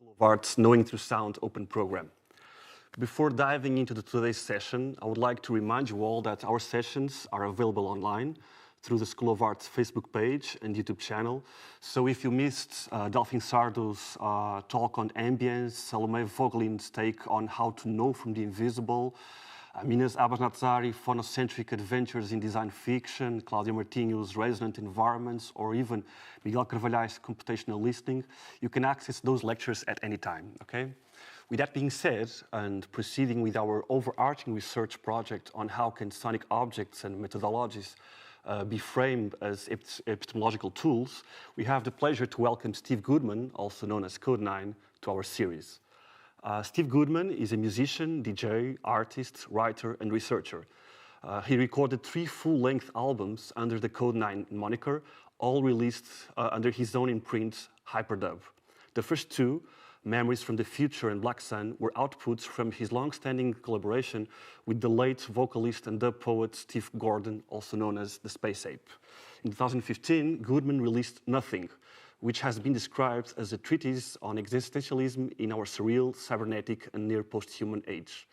School of Arts Knowing Through Sound Open Program. Before diving into today's session, I would like to remind you all that our sessions are available online through the School of Arts Facebook page and YouTube channel. So if you missed Delphine Sardo's talk on ambience, Salome Vogelin's take on how to know from the invisible, Minas Abanatzari, phonocentric adventures in design fiction, Claudia Martinho's resonant environments, or even Miguel Carvalhai's computational listening, you can access those lectures at any time, okay? With that being said, and proceeding with our overarching research project on how can sonic objects and methodologies be framed as epistemological tools, we have the pleasure to welcome Steve Goodman, also known as Kode9, to our series. Steve Goodman is a musician, DJ, artist, writer, and researcher. He recorded 3 full-length albums under the Kode9 moniker, all released under his own imprint, Hyperdub. The first 2, Memories from the Future and Black Sun, were outputs from his long-standing collaboration with the late vocalist and dub poet Steve Gordon, also known as the Space Ape. In 2015, Goodman released Nothing, which has been described as a treatise on existentialism in our surreal, cybernetic, and near-post-human age.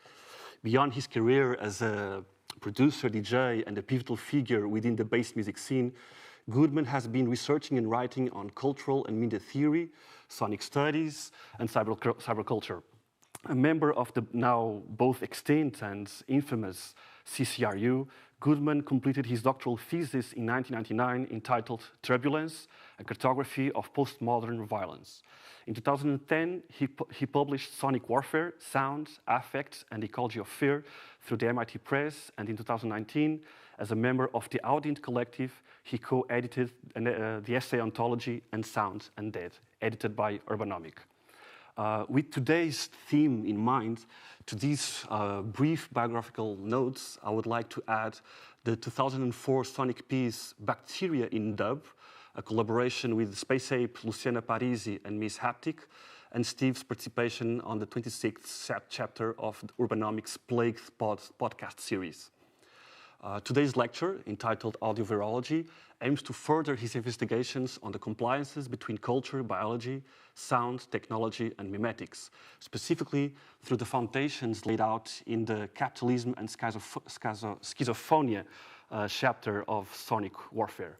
Beyond his career as a producer, DJ, and a pivotal figure within the bass music scene, Goodman has been researching and writing on cultural and media theory, sonic studies, and cyberculture. A member of the now both extinct and infamous CCRU, Goodman completed his doctoral thesis in 1999 entitled Turbulence, a Cartography of Postmodern Violence. In 2010, he published Sonic Warfare, Sound, Affect, and Ecology of Fear through the MIT Press, and in 2019, as a member of the Audient Collective, he co-edited the essay Ontology and Sound and Dead, edited by Urbanomic. With today's theme in mind, to these brief biographical notes, I would like to add the 2004 sonic piece Bacteria in Dub, a collaboration with Space Ape, Luciana Parisi, and Miss Haptic, and Steve's participation on the 26th chapter of Urbanomic's Plague podcast series. Today's lecture, entitled Audio Virology, aims to further his investigations on the compliances between culture, biology, sound, technology, and mimetics, specifically through the foundations laid out in the Capitalism and Schizophonia chapter of Sonic Warfare.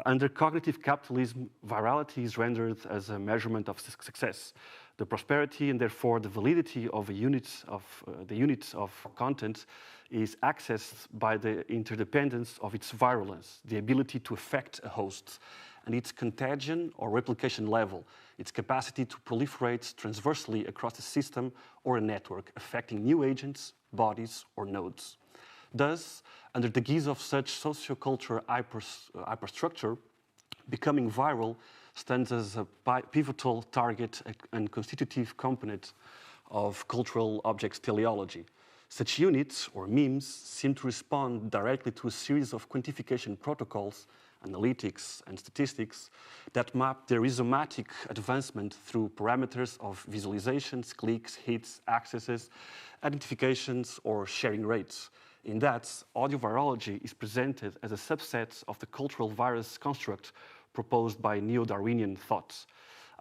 Under cognitive capitalism, virality is rendered as a measurement of success. The prosperity and therefore the validity of the units of content is accessed by the interdependence of its virulence, the ability to affect a host, and its contagion or replication level, its capacity to proliferate transversely across a system or a network, affecting new agents, bodies, or nodes. Thus, under the guise of such sociocultural hyperstructure, becoming viral stands as a pivotal target and constitutive component of cultural objects teleology. Such units, or memes, seem to respond directly to a series of quantification protocols, analytics, and statistics that map their rhizomatic advancement through parameters of visualizations, clicks, hits, accesses, identifications, or sharing rates. In that, audio virology is presented as a subset of the cultural virus construct proposed by neo-Darwinian thought.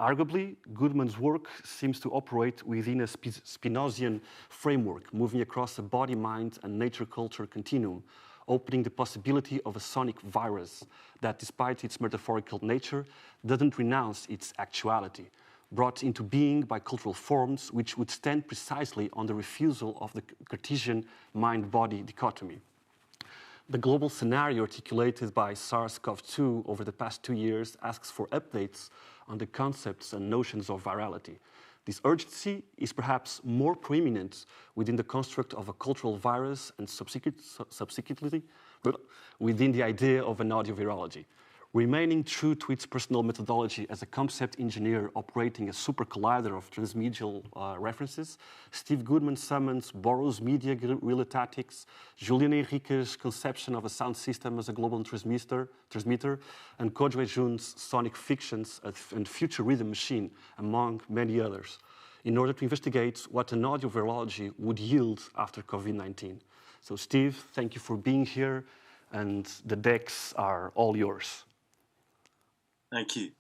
Arguably, Goodman's work seems to operate within a Spinozian framework, moving across a body-mind and nature-culture continuum, opening the possibility of a sonic virus that, despite its metaphorical nature, doesn't renounce its actuality, brought into being by cultural forms which would stand precisely on the refusal of the Cartesian mind-body dichotomy. The global scenario articulated by SARS-CoV-2 over the past 2 years asks for updates on the concepts and notions of virality. This urgency is perhaps more preeminent within the construct of a cultural virus and subsequently within the idea of an audio virology. Remaining true to its personal methodology as a concept engineer operating a super collider of transmedial references, Steve Goodman summons Borrow's media guerrilla tactics, Julian Henrique's conception of a sound system as a global transmitter and Kodjo Jun's sonic fictions and future rhythm machine, among many others, in order to investigate what an audio virology would yield after COVID-19. So Steve, thank you for being here, and the decks are all yours. Thank you.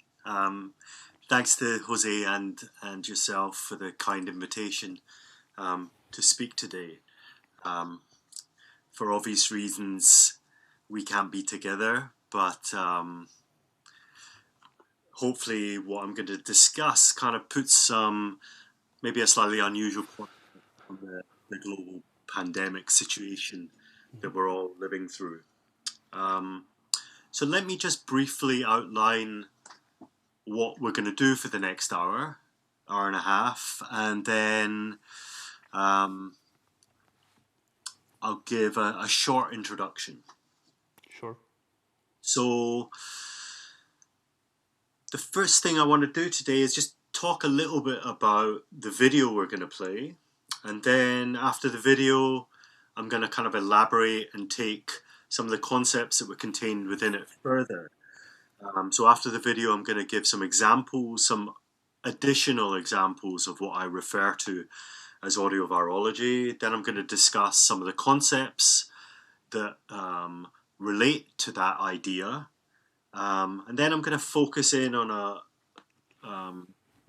thanks to Jose and yourself for the kind invitation to speak today. For obvious reasons, we can't be together, but hopefully what I'm going to discuss kind of puts some, maybe a slightly unusual point on the global pandemic situation that we're all living through. So let me just briefly outline what we're going to do for the next hour and a half, and then I'll give a short introduction. Sure. So the first thing I want to do today is just talk a little bit about the video we're going to play, and then after the video I'm going to kind of elaborate and take some of the concepts that were contained within it further. So after the video I'm going to give some examples, some additional examples of what I refer to as audio virology. Then I'm going to discuss some of the concepts that relate to that idea. And then I'm going to focus in on a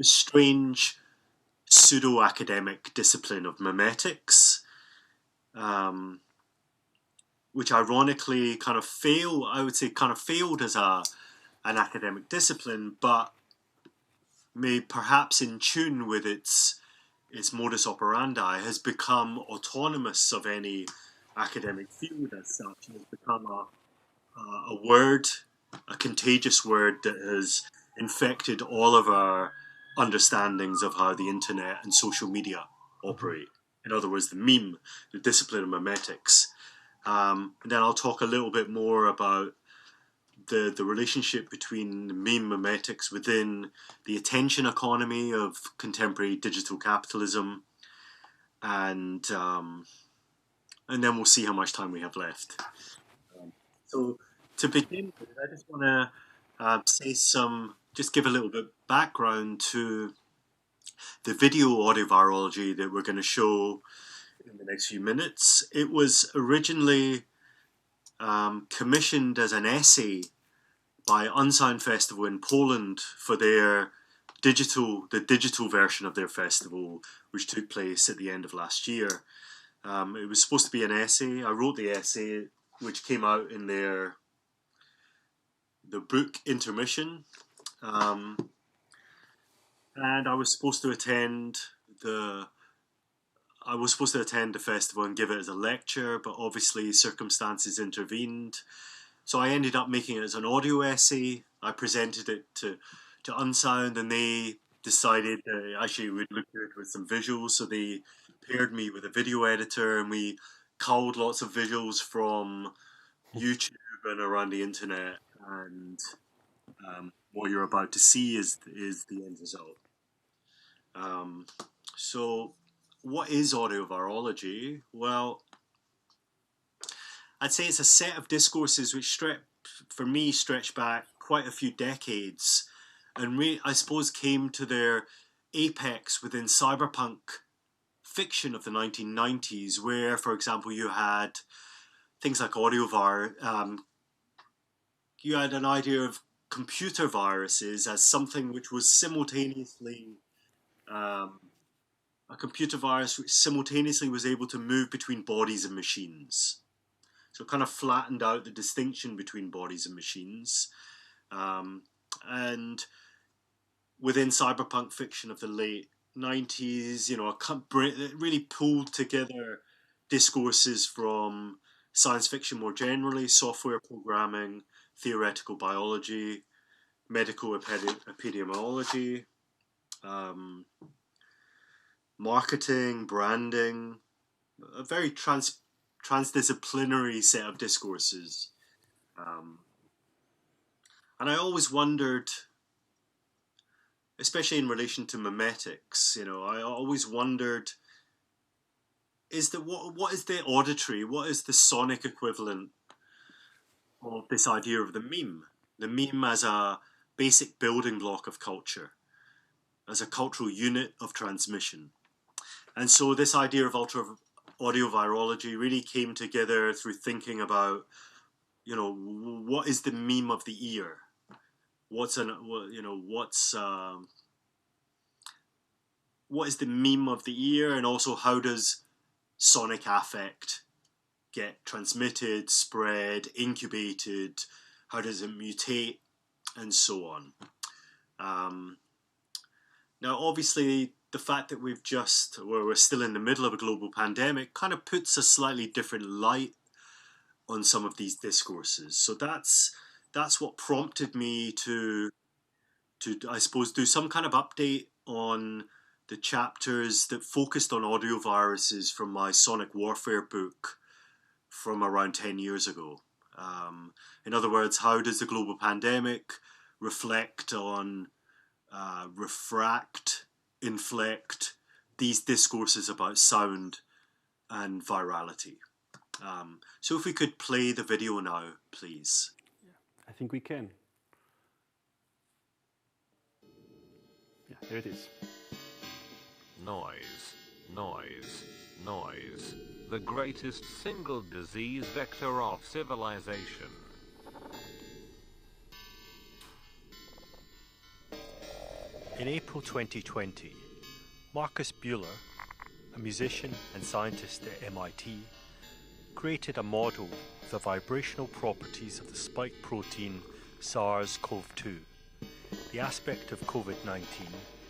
strange pseudo-academic discipline of mimetics, which ironically kind of failed as an academic discipline, but may perhaps in tune with its modus operandi has become autonomous of any academic field as such. It has become a word, a contagious word that has infected all of our understandings of how the internet and social media operate. In other words, the meme, the discipline of mimetics. And then I'll talk a little bit more about the relationship between meme mimetics within the attention economy of contemporary digital capitalism, and then we'll see how much time we have left. So to begin with, I just want to just give a little bit of background to the video audio virology that we're going to show in the next few minutes. It was originally commissioned as an essay by Unsound Festival in Poland for the digital version of their festival, which took place at the end of last year. It was supposed to be an essay. I wrote the essay, which came out in the book Intermission, and I was supposed to attend the festival and give it as a lecture, but obviously circumstances intervened. So I ended up making it as an audio essay. I presented it to Unsound, and they decided actually we'd look at it with some visuals. So they paired me with a video editor, and we culled lots of visuals from YouTube and around the internet. And what you're about to see is the end result. So what is audio virology? Well, I'd say it's a set of discourses which stretch back quite a few decades, and I suppose came to their apex within cyberpunk fiction of the 1990s, where, for example, you had things like you had an idea of computer viruses as something which was simultaneously a computer virus which simultaneously was able to move between bodies and machines. So it kind of flattened out the distinction between bodies and machines. And within cyberpunk fiction of the late 90s, it really pulled together discourses from science fiction more generally, software programming, theoretical biology, medical epidemiology, marketing, branding, a very transdisciplinary set of discourses. And I always wondered, especially in relation to mimetics, I always wondered, what is the auditory, what is the sonic equivalent of this idea of the meme as a basic building block of culture, as a cultural unit of transmission. And so this idea of audio virology really came together through thinking about, what is the meme of the ear? what's what is the meme of the year, and also how does sonic affect get transmitted, spread, incubated, how does it mutate, and so on. Now, obviously, the fact that we're still in the middle of a global pandemic kind of puts a slightly different light on some of these discourses. So that's what prompted me to I suppose do some kind of update on the chapters that focused on audio viruses from my Sonic Warfare book from around 10 years ago. In other words, how does the global pandemic reflect on, refract, inflect these discourses about sound and virality? So if we could play the video now, please. I think we can. Yeah, there it is. Noise, noise, noise. The greatest single disease vector of civilization. In April 2020, Marcus Buehler, a musician and scientist at MIT, created a model of the vibrational properties of the spike protein SARS-CoV-2, the aspect of COVID-19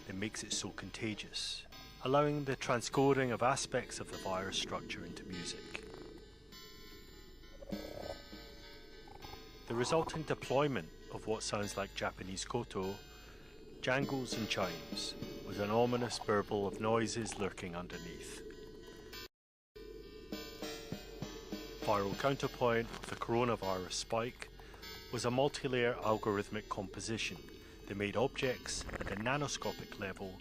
that makes it so contagious, allowing the transcoding of aspects of the virus structure into music. The resulting deployment of what sounds like Japanese koto, jangles and chimes, was an ominous burble of noises lurking underneath. Viral counterpoint of the coronavirus spike was a multi-layer algorithmic composition that made objects at a nanoscopic level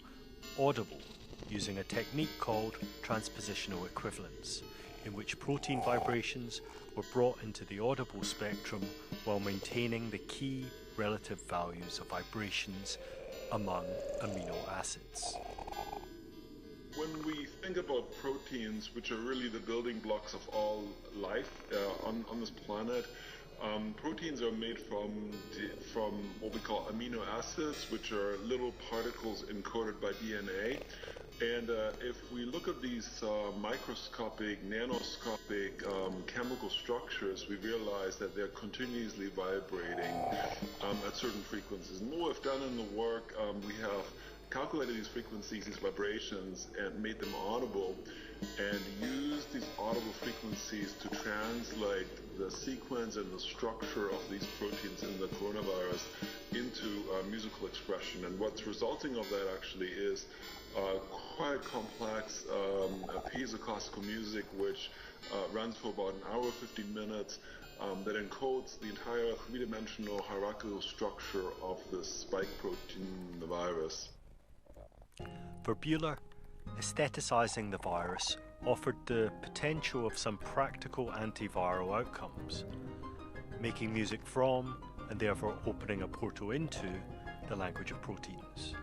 audible using a technique called transpositional equivalence, in which protein vibrations were brought into the audible spectrum while maintaining the key relative values of vibrations among amino acids. When we think about proteins, which are really the building blocks of all life on this planet, proteins are made from what we call amino acids, which are little particles encoded by DNA. And if we look at these microscopic, nanoscopic chemical structures, we realize that they're continuously vibrating at certain frequencies. And what we've done in the work, we have calculated these frequencies, these vibrations, and made them audible, and used these audible frequencies to translate the sequence and the structure of these proteins in the coronavirus into musical expression. And what's resulting of that actually is quite complex piece of classical music, which runs for about an hour, 15 minutes, that encodes the entire three-dimensional hierarchical structure of the spike protein in the virus. For Buehler, aestheticizing the virus offered the potential of some practical antiviral outcomes, making music from, and therefore opening a portal into, the language of proteins.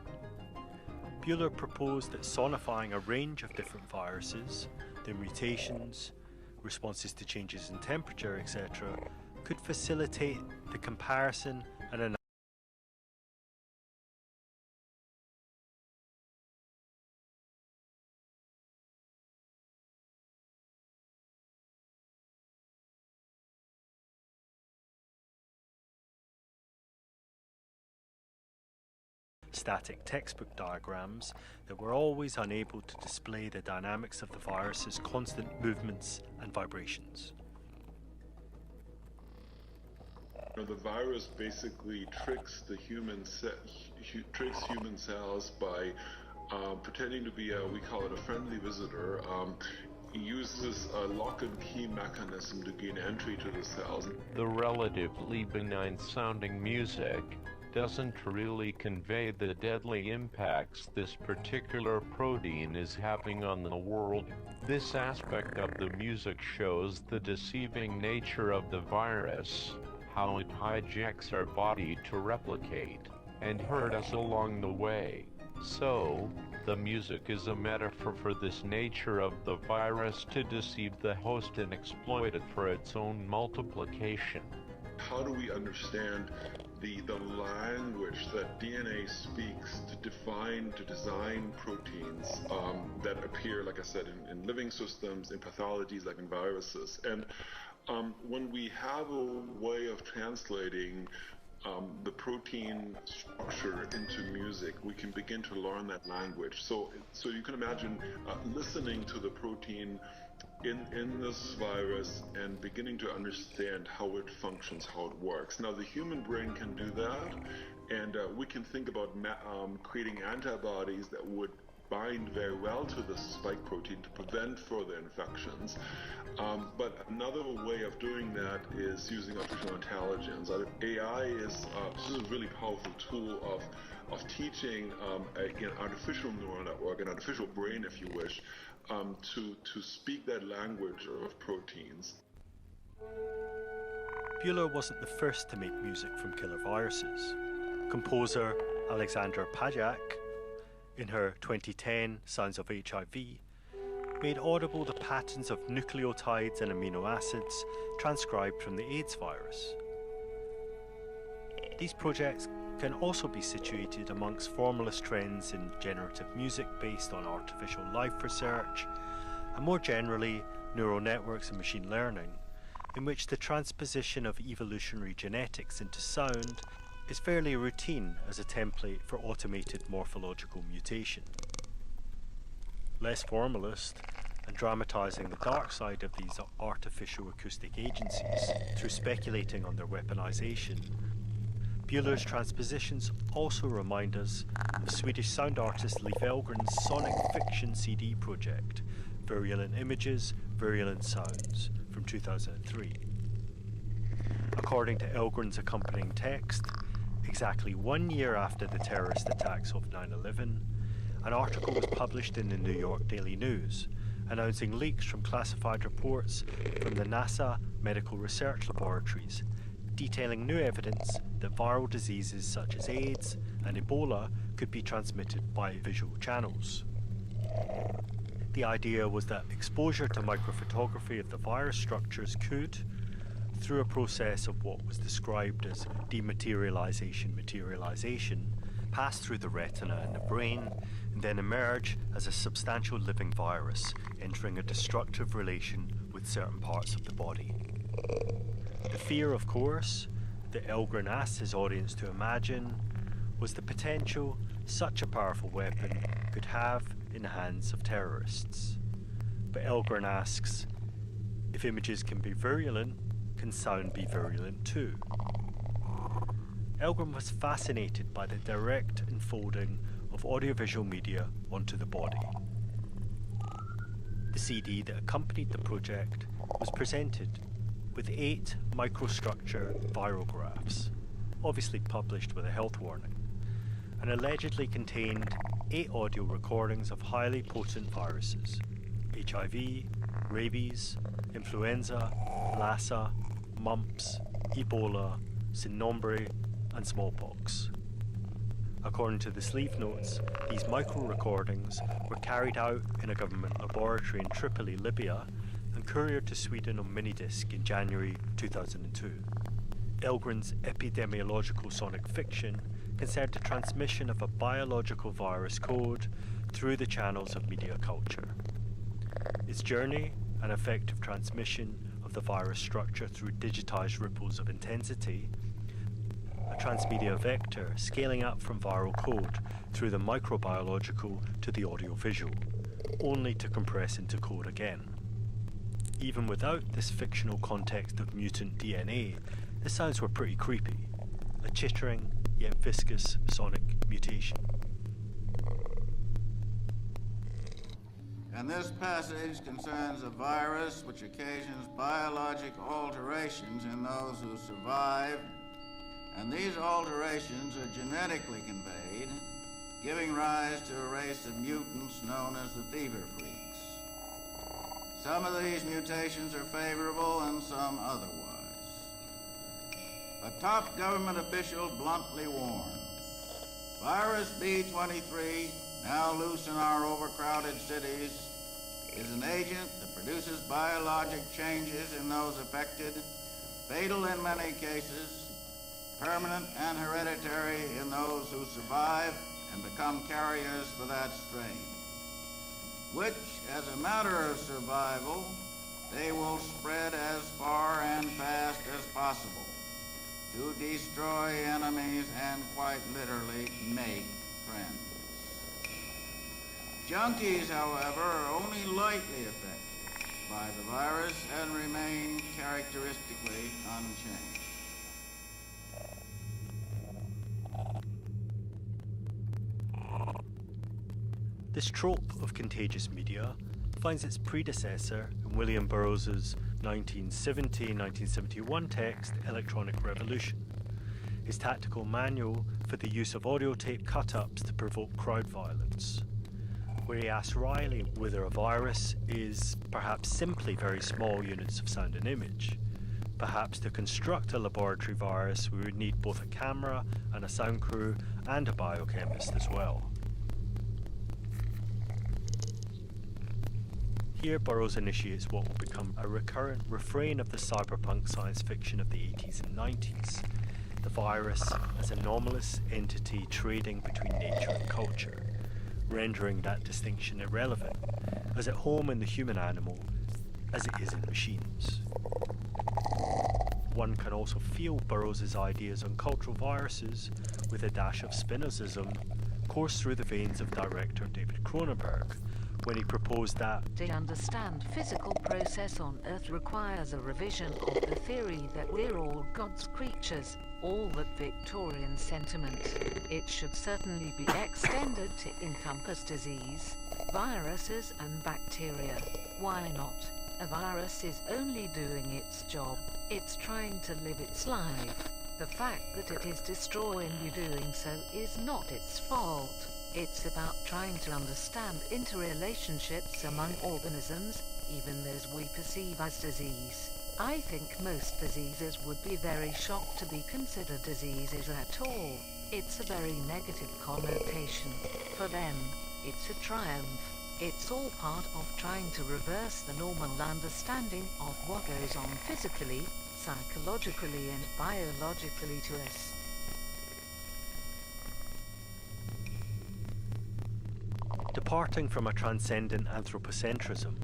Buehler proposed that sonifying a range of different viruses, their mutations, responses to changes in temperature, etc., could facilitate the comparison and analysis static textbook diagrams that were always unable to display the dynamics of the virus's constant movements and vibrations. The virus basically tricks the human cells by pretending to be we call it a friendly visitor. It uses a lock and key mechanism to gain entry to the cells. The relatively benign sounding music doesn't really convey the deadly impacts this particular protein is having on the world. This aspect of the music shows the deceiving nature of the virus, how it hijacks our body to replicate and hurt us along the way. So, the music is a metaphor for this nature of the virus to deceive the host and exploit it for its own multiplication. how do we understand the language that DNA speaks to define, to design proteins that appear, like I said, in living systems, in pathologies like in viruses. And when we have a way of translating the protein structure into music, we can begin to learn that language. So you can imagine listening to the protein in this virus and beginning to understand how it functions, how it works. Now, the human brain can do that, and we can think about creating antibodies that would bind very well to the spike protein to prevent further infections. But another way of doing that is using artificial intelligence. AI is a really powerful tool of teaching an artificial neural network, an artificial brain, if you wish, to speak that language of proteins. Buehler wasn't the first to make music from killer viruses. Composer Alexandra Pajak, in her 2010 Sounds of HIV, made audible the patterns of nucleotides and amino acids transcribed from the AIDS virus. These projects can also be situated amongst formalist trends in generative music based on artificial life research, and more generally, neural networks and machine learning, in which the transposition of evolutionary genetics into sound is fairly routine as a template for automated morphological mutation. Less formalist, and dramatising the dark side of these artificial acoustic agencies through speculating on their weaponization, Buehler's transpositions also remind us of Swedish sound artist Leif Elgren's sonic fiction CD project, Virulent Images, Virulent Sounds, from 2003. According to Elgren's accompanying text, exactly 1 year after the terrorist attacks of 9/11, an article was published in the New York Daily News announcing leaks from classified reports from the NASA Medical Research Laboratories detailing new evidence that viral diseases such as AIDS and Ebola could be transmitted by visual channels. The idea was that exposure to microphotography of the virus structures could, through a process of what was described as dematerialization, pass through the retina and the brain, and then emerge as a substantial living virus, entering a destructive relation with certain parts of the body. The fear, of course, that Elgren asked his audience to imagine was the potential such a powerful weapon could have in the hands of terrorists. But Elgren asks, if images can be virulent, can sound be virulent too? Elgren was fascinated by the direct enfolding of audiovisual media onto the body. The CD that accompanied the project was presented with 8 microstructure virographs, obviously published with a health warning, and allegedly contained 8 audio recordings of highly potent viruses: HIV, rabies, influenza, Lassa, mumps, Ebola, sin nombre, and smallpox. According to the sleeve notes, these micro-recordings were carried out in a government laboratory in Tripoli, Libya, and couriered to Sweden on minidisc in January 2002. Elgren's epidemiological sonic fiction concerned the transmission of a biological virus code through the channels of media culture. Its journey and effective transmission of the virus structure through digitized ripples of intensity, a transmedia vector scaling up from viral code through the microbiological to the audiovisual, only to compress into code again. Even without this fictional context of mutant DNA, the sounds were pretty creepy, a chittering yet viscous sonic mutation. And this passage concerns a virus which occasions biologic alterations in those who survive, and these alterations are genetically conveyed, giving rise to a race of mutants known as the fever freaks. Some of these mutations are favorable and some otherwise. A top government official bluntly warned, virus B23, now loose in our overcrowded cities, is an agent that produces biologic changes in those affected fatal in many cases, permanent and hereditary in those who survive and become carriers for that strain, which, as a matter of survival, they will spread as far and fast as possible to destroy enemies and quite literally make friends. Junkies, however, are only lightly affected by the virus and remain characteristically unchanged. This trope of contagious media finds its predecessor in William Burroughs' 1970-1971 text, Electronic Revolution, his tactical manual for the use of audio tape cut-ups to provoke crowd violence, where he asks Riley whether a virus is perhaps simply very small units of sound and image. Perhaps to construct a laboratory virus we would need both a camera and a sound crew and a biochemist as well. Here, Burroughs initiates what will become a recurrent refrain of the cyberpunk science fiction of the 80s and 90s, the virus as an anomalous entity trading between nature and culture, rendering that distinction irrelevant, as at home in the human animal as it is in machines. One can also feel Burroughs' ideas on cultural viruses with a dash of Spinozism course through the veins of director David Cronenberg, when he proposed that to understand physical process on Earth requires a revision of the theory that we're all God's creatures, all that Victorian sentiment. It should certainly be extended to encompass disease, viruses and bacteria. Why not? A virus is only doing its job. It's trying to live its life. The fact that it is destroying you doing so is not its fault. It's about trying to understand interrelationships among organisms, even those we perceive as disease. I think most diseases would be very shocked to be considered diseases at all. It's a very negative connotation. For them, it's a triumph. It's all part of trying to reverse the normal understanding of what goes on physically, psychologically and biologically to us. Departing from a transcendent anthropocentrism,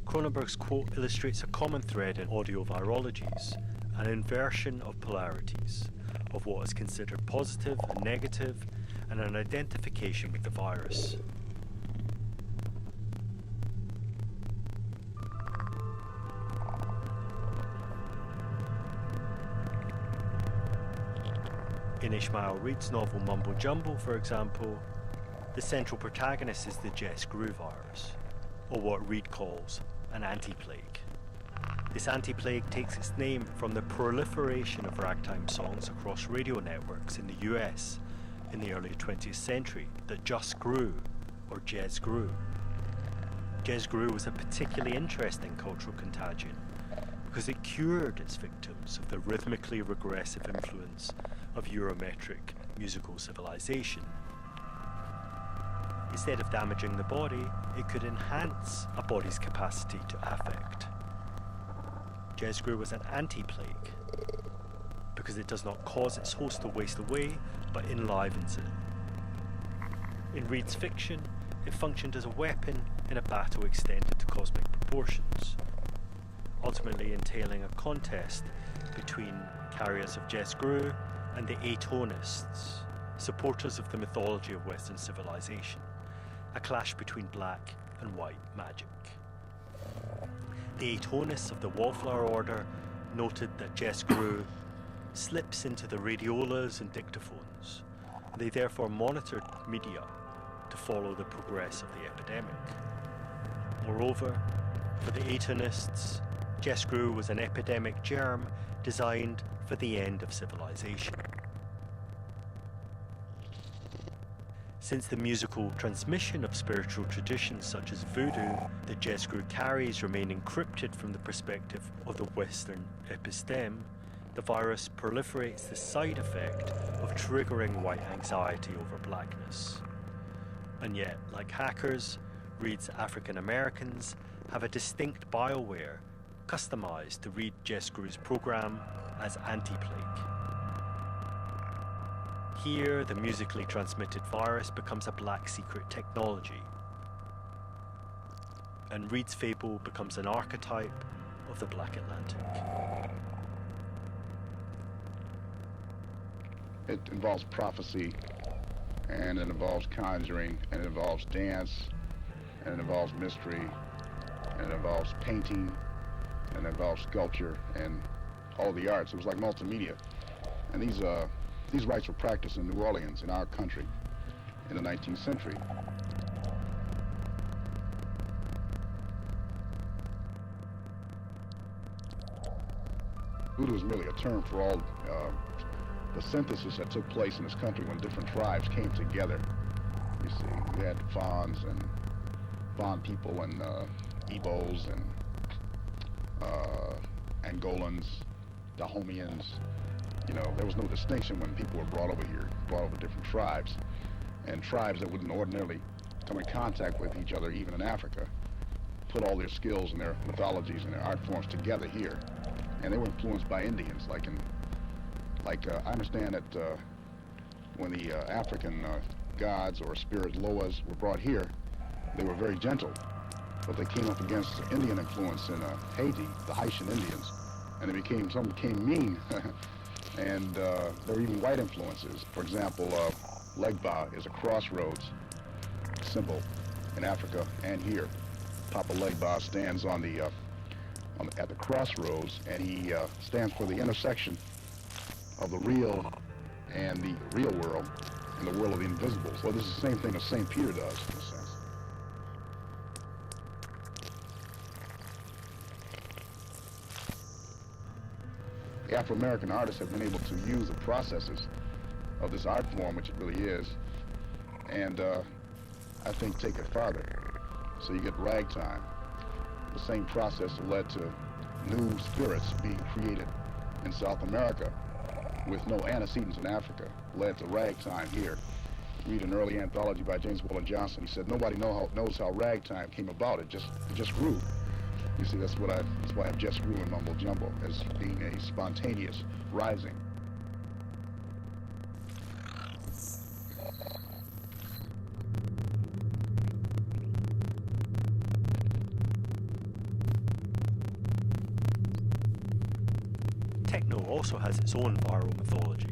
Cronenberg's quote illustrates a common thread in audio virologies, an inversion of polarities, of what is considered positive and negative, and an identification with the virus. In Ishmael Reed's novel Mumbo Jumbo, for example, the central protagonist is the Jess Grew virus, or what Reed calls an anti-plague. This anti-plague takes its name from the proliferation of ragtime songs across radio networks in the US in the early 20th century that just grew, or Jez grew. Jez grew was a particularly interesting cultural contagion because it cured its victims of the rhythmically regressive influence of Eurometric musical civilization. Instead of damaging the body, it could enhance a body's capacity to affect. Jez Grew was an anti-plague because it does not cause its host to waste away, but enlivens it. In Reed's fiction, it functioned as a weapon in a battle extended to cosmic proportions, ultimately entailing a contest between carriers of Jez Grew and the Atonists, supporters of the mythology of Western civilization, a clash between black and white magic. The Atonists of the Wallflower Order noted that Jez Grew slips into the radiolas and dictaphones. They therefore monitored media to follow the progress of the epidemic. Moreover, for the Atonists, Jez Grew was an epidemic germ designed for the end of civilization. Since the musical transmission of spiritual traditions such as voodoo that Jez Grew carries remain encrypted from the perspective of the Western episteme, the virus proliferates the side effect of triggering white anxiety over blackness. And yet, like hackers, Reed's African Americans have a distinct bioware customized to read Jesgru's program as anti-plague. Here, the musically transmitted virus becomes a black secret technology, and Reed's fable becomes an archetype of the Black Atlantic. It involves prophecy, and it involves conjuring, and it involves dance, and it involves mystery, and it involves painting, and it involves sculpture, and all the arts. It was like multimedia. And these rites were practiced in New Orleans, in our country, in the 19th century. Voodoo is merely a term for all the synthesis that took place in this country when different tribes came together. You see, we had Fons and Fon people and Igbos and Angolans, Dahomians. You know, there was no distinction when people were brought over here, brought over different tribes. And tribes that wouldn't ordinarily come in contact with each other, even in Africa, put all their skills and their mythologies and their art forms together here. And they were influenced by Indians, I understand that when the African gods or spirits, Loas, were brought here, they were very gentle, but they came up against Indian influence in Haiti, the Haitian Indians, and some became mean, and there were even white influences. For example, Legba is a crossroads symbol in Africa and here. Papa Legba stands at the crossroads, and he stands for the intersection of the real and the real world and the world of the invisible. So this is the same thing that St. Peter does, in a sense. The Afro-American artists have been able to use the processes of this art form, which it really is, and I think take it farther. So you get ragtime. The same process that led to new spirits being created in South America with no antecedents in Africa led to ragtime here. Read an early anthology by James Weldon Johnson. He said nobody knows how ragtime came about. It just grew. You see, that's why I have just grew in mumbo jumbo as being a spontaneous rising. Techno also has its own viral mythology.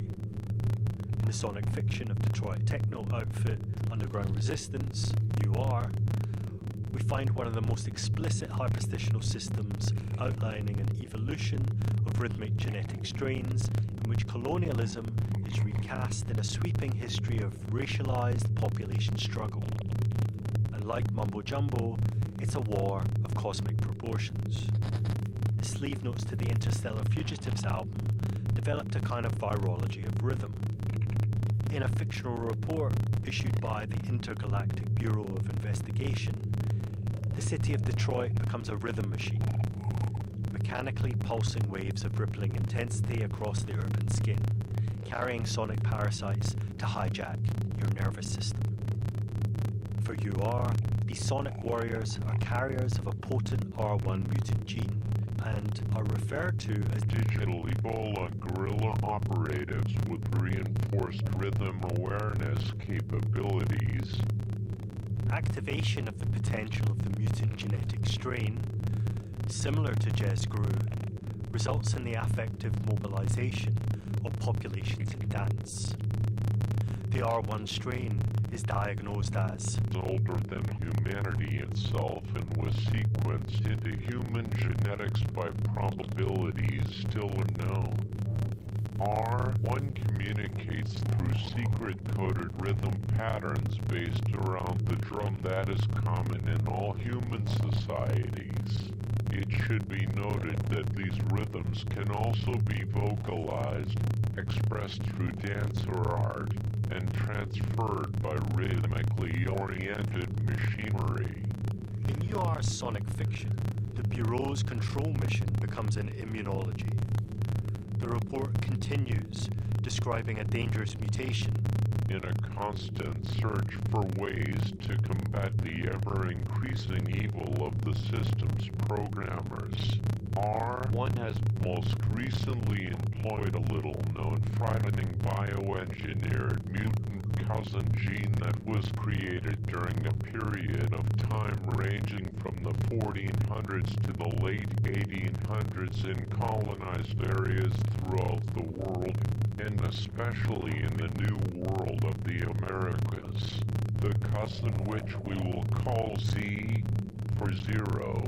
In the sonic fiction of Detroit techno outfit Underground Resistance, UR, we find one of the most explicit hyperstitional systems outlining an evolution of rhythmic genetic strains in which colonialism is recast in a sweeping history of racialized population struggle. And like Mumbo Jumbo, it's a war of cosmic proportions. The sleeve notes to the Interstellar Fugitives album developed a kind of virology of rhythm. In a fictional report issued by the Intergalactic Bureau of Investigation, the city of Detroit becomes a rhythm machine, mechanically pulsing waves of rippling intensity across the urban skin, carrying sonic parasites to hijack your nervous system. For UR, these sonic warriors are carriers of a potent R1 mutant gene, and are referred to as digital Ebola guerrilla operatives with reinforced rhythm awareness capabilities. Activation of the potential of the mutant genetic strain, similar to Jesgru, results in the affective mobilization of populations in dance. The R1 strain is diagnosed as older than humanity itself and was sequenced into human genetics by probabilities still unknown. R1 communicates through secret coded rhythm patterns based around the drum that is common in all human societies. It should be noted that these rhythms can also be vocalized, expressed through dance or art, and transferred by rhythmically oriented machinery. In UR's sonic fiction, the Bureau's control mission becomes an immunology. The report continues, describing a dangerous mutation. In a constant search for ways to combat the ever-increasing evil of the system's programmers. R1 has most recently employed a little-known frightening bioengineered mutant cousin gene that was created during a period of time ranging from the 1400s to the late 1800s in colonized areas throughout the world, and especially in the New World of the Americas. The cousin, which we will call Z for zero,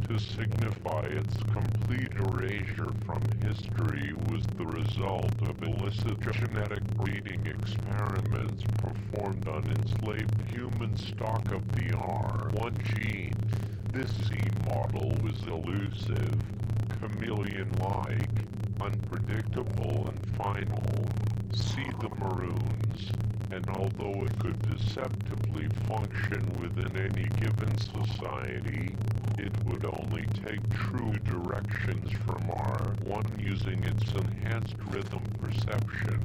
to signify its complete erasure from history, was the result of illicit genetic breeding experiments performed on enslaved human stock of the R1 gene. This Z model was elusive, chameleon-like, unpredictable and final. See the maroons. And although it could deceptively function within any given society, it would only take true directions from R1 using its enhanced rhythm perception.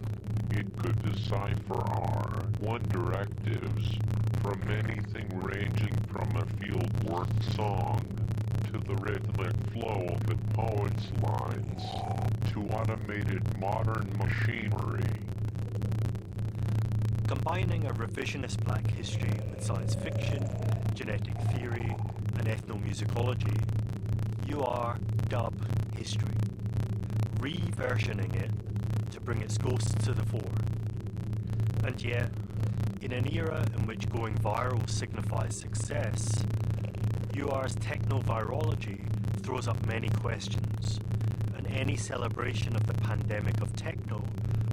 It could decipher R1 directives from anything ranging from a field-work song to the rhythmic flow of a poet's lines to automated modern machinery. Combining a revisionist black history with science fiction, genetic theory, and ethnomusicology, you are dub history, reversioning it to bring its ghosts to the fore. And yet, in an era in which going viral signifies success, UR's Techno Virology throws up many questions, and any celebration of the pandemic of techno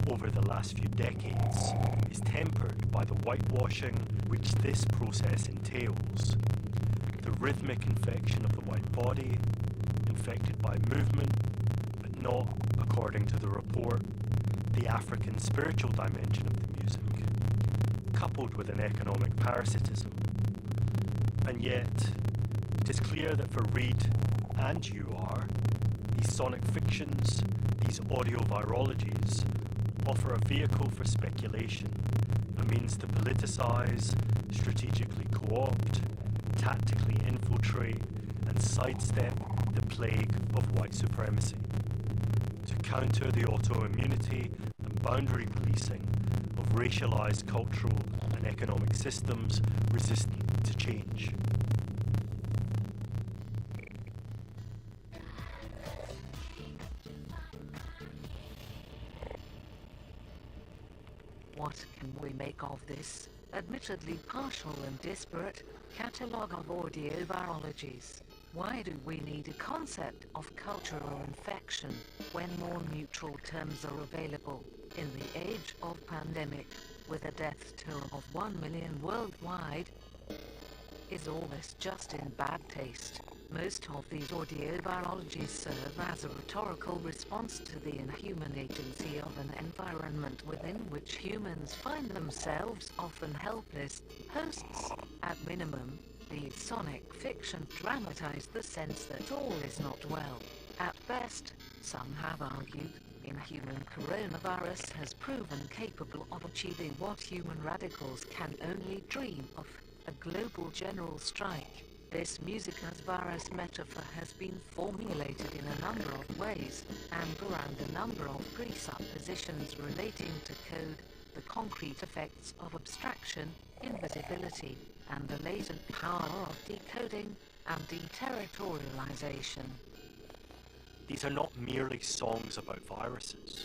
over the last few decades is tempered by the whitewashing which this process entails. The rhythmic infection of the white body, infected by movement, but not, according to the report, the African spiritual dimension of the music, coupled with an economic parasitism. And yet, it is clear that for Reed and UR, these sonic fictions, these audio virologies, offer a vehicle for speculation, a means to politicize, strategically co-opt, tactically infiltrate, and sidestep the plague of white supremacy, to counter the autoimmunity and boundary policing of racialized cultural and economic systems resistant to change. What can we make of this, admittedly partial and disparate, catalogue of audio virologies? Why do we need a concept of cultural infection when more neutral terms are available? In the age of pandemic, with a death toll of 1 million worldwide, is all this just in bad taste? Most of these audio virologies serve as a rhetorical response to the inhuman agency of an environment within which humans find themselves often helpless hosts. At minimum, these sonic fiction dramatize the sense that all is not well. At best, some have argued, inhuman coronavirus has proven capable of achieving what human radicals can only dream of, a global general strike. This music as virus metaphor has been formulated in a number of ways, and around a number of presuppositions relating to code, the concrete effects of abstraction, invisibility, and the latent power of decoding and deterritorialization. These are not merely songs about viruses.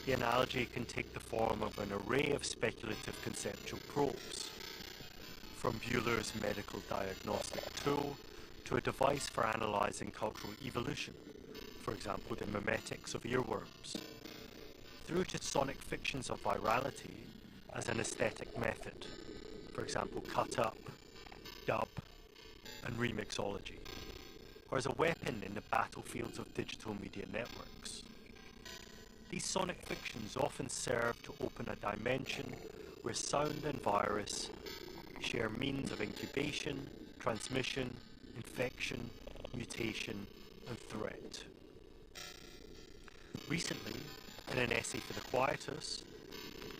The analogy can take the form of an array of speculative conceptual probes, from Buehler's medical diagnostic tool to a device for analysing cultural evolution, for example the mimetics of earworms, through to sonic fictions of virality as an aesthetic method, for example cut up, dub, and remixology, or as a weapon in the battlefields of digital media networks. These sonic fictions often serve to open a dimension where sound and virus share means of incubation, transmission, infection, mutation, and threat. Recently, in an essay for the Quietus,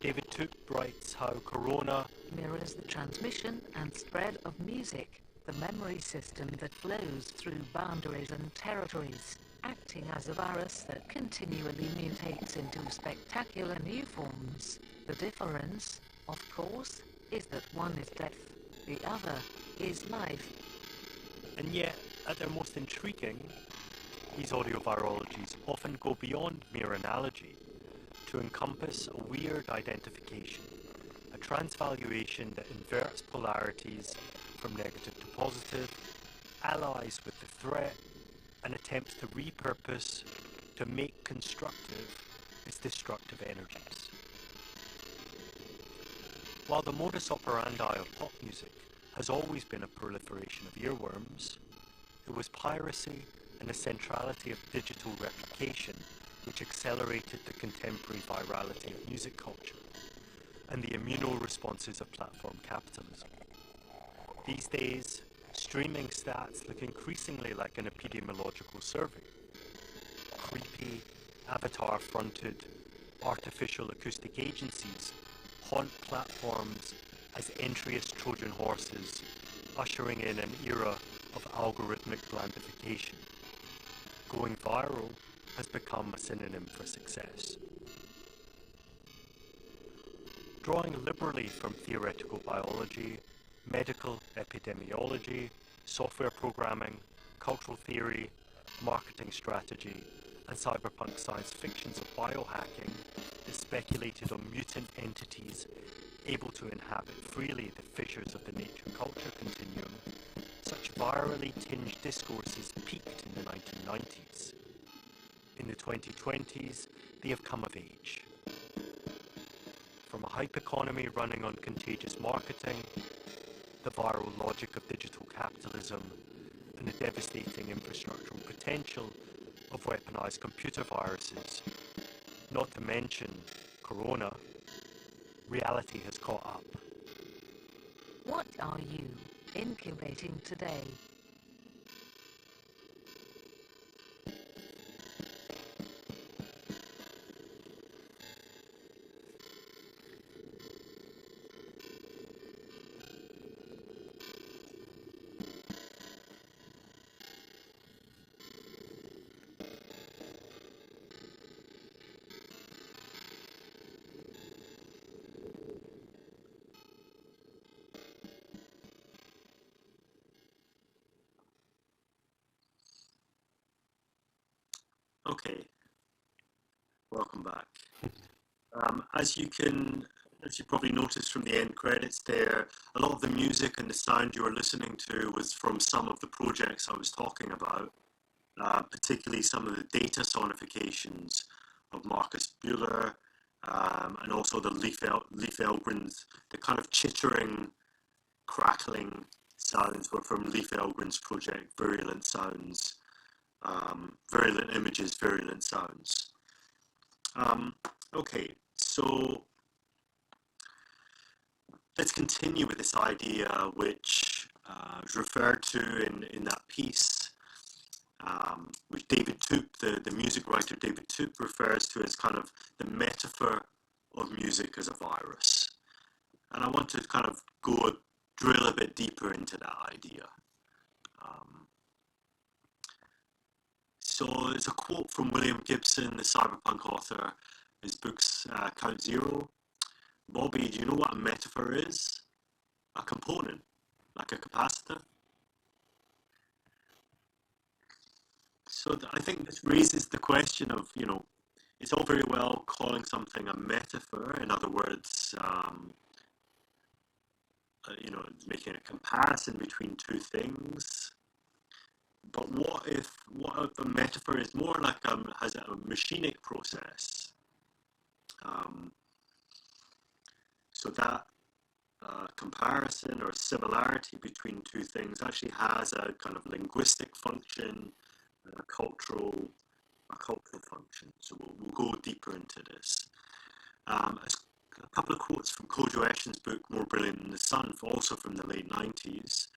David Tuke writes how corona mirrors the transmission and spread of music the memory system that flows through boundaries and territories, acting as a virus that continually mutates into spectacular new forms. The difference, of course, is that one is death, the other is life. And yet, at their most intriguing, these audio virologies often go beyond mere analogy to encompass a weird identification, a transvaluation that inverts polarities from negative to positive, allies with the threat, and attempts to repurpose, to make constructive its destructive energies. While the modus operandi of pop music has always been a proliferation of earworms, it was piracy and the centrality of digital replication which accelerated the contemporary virality of music culture and the immunoresponses of platform capitalism. These days, streaming stats look increasingly like an epidemiological survey. Creepy, avatar-fronted, artificial acoustic agencies haunt platforms as entryist Trojan horses, ushering in an era of algorithmic blandification. Going viral has become a synonym for success. Drawing liberally from theoretical biology, medical epidemiology, software programming, cultural theory, marketing strategy, and cyberpunk science fictions of biohacking that speculated on mutant entities able to inhabit freely the fissures of the nature-culture continuum, such virally tinged discourses peaked in the 1990s. In the 2020s, they have come of age. From a hype economy running on contagious marketing, the viral logic of digital capitalism, and the devastating infrastructural potential of weaponized computer viruses, not to mention Corona, reality has caught up. What are you incubating today? Okay, welcome back. As you probably noticed from the end credits there, a lot of the music and the sound you were listening to was from some of the projects I was talking about, particularly some of the data sonifications of Marcus Buehler, and also the Leif Elgren's, the kind of chittering, crackling sounds were from Leif Elgren's project, Virulent Sounds. Virulent images, virulent sounds. Okay, so let's continue with this idea which was referred to in that piece, which David Toop, the music writer David Toop, refers to as kind of the metaphor of music as a virus. And I want to kind of drill a bit deeper into that idea. So there's a quote from William Gibson, the cyberpunk author, his books Count Zero. Bobby, do you know what a metaphor is? A component, like a capacitor. So I think this raises the question of, it's all very well calling something a metaphor. In other words, making a comparison between two things. But what if a metaphor is more like has a machinic process? So that comparison or similarity between two things actually has a kind of linguistic function and a cultural function. So we'll go deeper into this. A couple of quotes from Kojo Eshin's book, More Brilliant Than the Sun, also from the late 90s.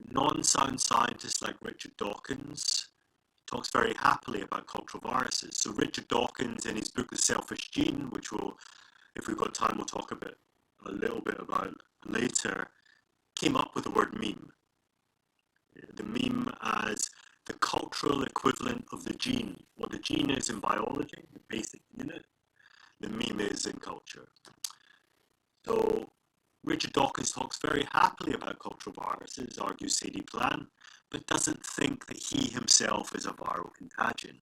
Non-sound scientists like Richard Dawkins talks very happily about cultural viruses. So Richard Dawkins, in his book The Selfish Gene, which we'll, if we've got time, we'll talk a little bit about later, came up with the word meme. The meme as the cultural equivalent of the gene. What the gene is in biology, the basic unit, the meme is in culture. So Richard Dawkins talks very happily about cultural viruses, argues Sadie Plan, but doesn't think that he himself is a viral contagion.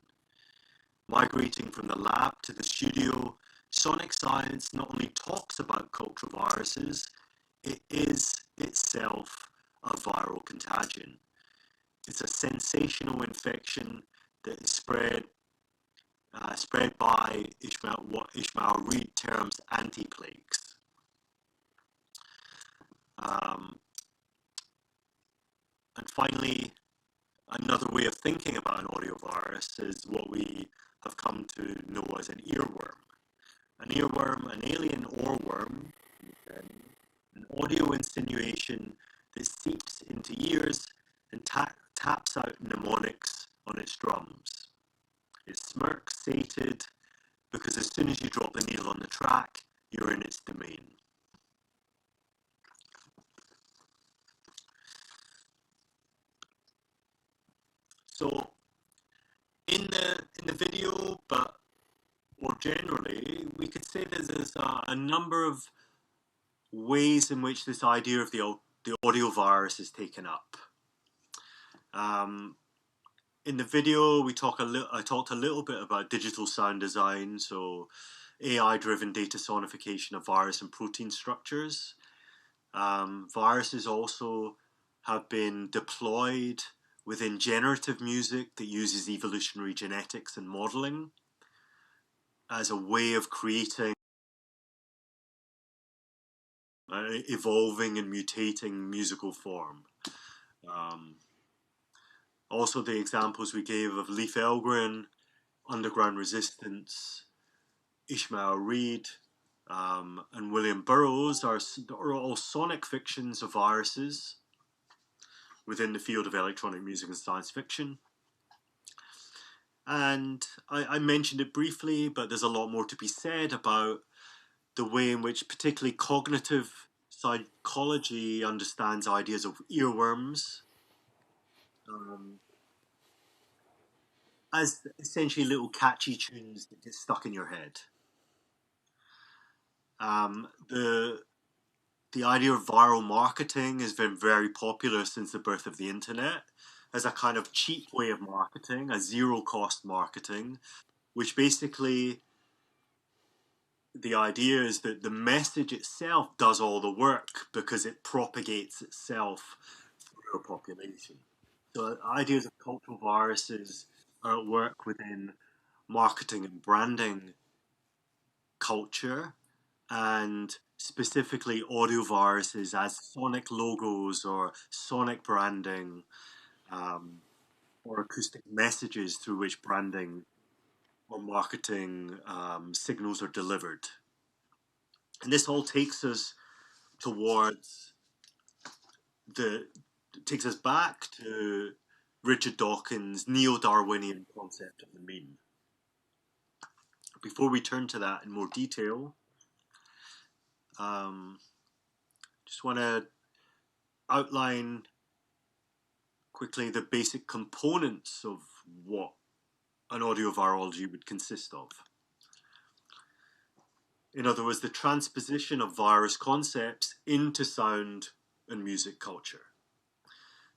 Migrating from the lab to the studio, sonic science not only talks about cultural viruses, it is itself a viral contagion. It's a sensational infection that is spread by what Ishmael Reed terms anti-plagues. And finally, another way of thinking about an audiovirus is what we have come to know as an earworm. An earworm, an alien oreworm, an audio insinuation that seeps into ears and taps out mnemonics on its drums. It smirks sated because as soon as you drop the needle on the track, you're in its domain. So, in the video, but more generally, we could say there's a number of ways in which this idea of the audio virus is taken up. In the video, I talked a little bit about digital sound design, so AI-driven data sonification of virus and protein structures. Viruses also have been deployed within generative music that uses evolutionary genetics and modeling as a way of creating evolving and mutating musical form. Also, the examples we gave of Leif Elgren, Underground Resistance, Ishmael Reed, and William Burroughs are all sonic fictions of viruses within the field of electronic music and science fiction. And I mentioned it briefly, but there's a lot more to be said about the way in which particularly cognitive psychology understands ideas of earworms as essentially little catchy tunes that get stuck in your head. The idea of viral marketing has been very popular since the birth of the internet as a kind of cheap way of marketing, a zero-cost marketing, which basically the idea is that the message itself does all the work because it propagates itself through a population. So ideas of cultural viruses are at work within marketing and branding culture, and specifically audio viruses as sonic logos or sonic branding or acoustic messages through which branding or marketing signals are delivered. And this all takes us towards takes us back to Richard Dawkins' neo-Darwinian concept of the meme. Before we turn to that in more detail, just want to outline quickly the basic components of what an audio virology would consist of. In other words, the transposition of virus concepts into sound and music culture.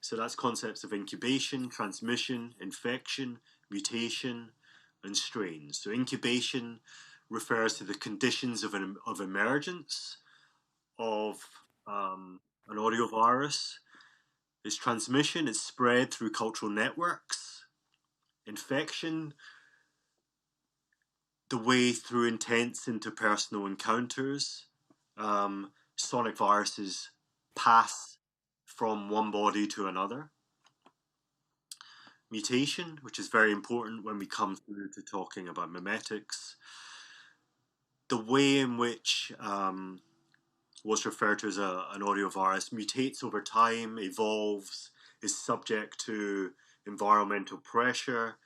So that's concepts of incubation, transmission, infection, mutation, and strains. So incubation refers to the conditions of emergence of an audio virus. Its transmission is spread through cultural networks. Infection, the way through intense interpersonal encounters. Sonic viruses pass from one body to another. Mutation, which is very important when we come through to talking about mimetics. The way in which what's referred to as an audio virus mutates over time, evolves, is subject to environmental pressure,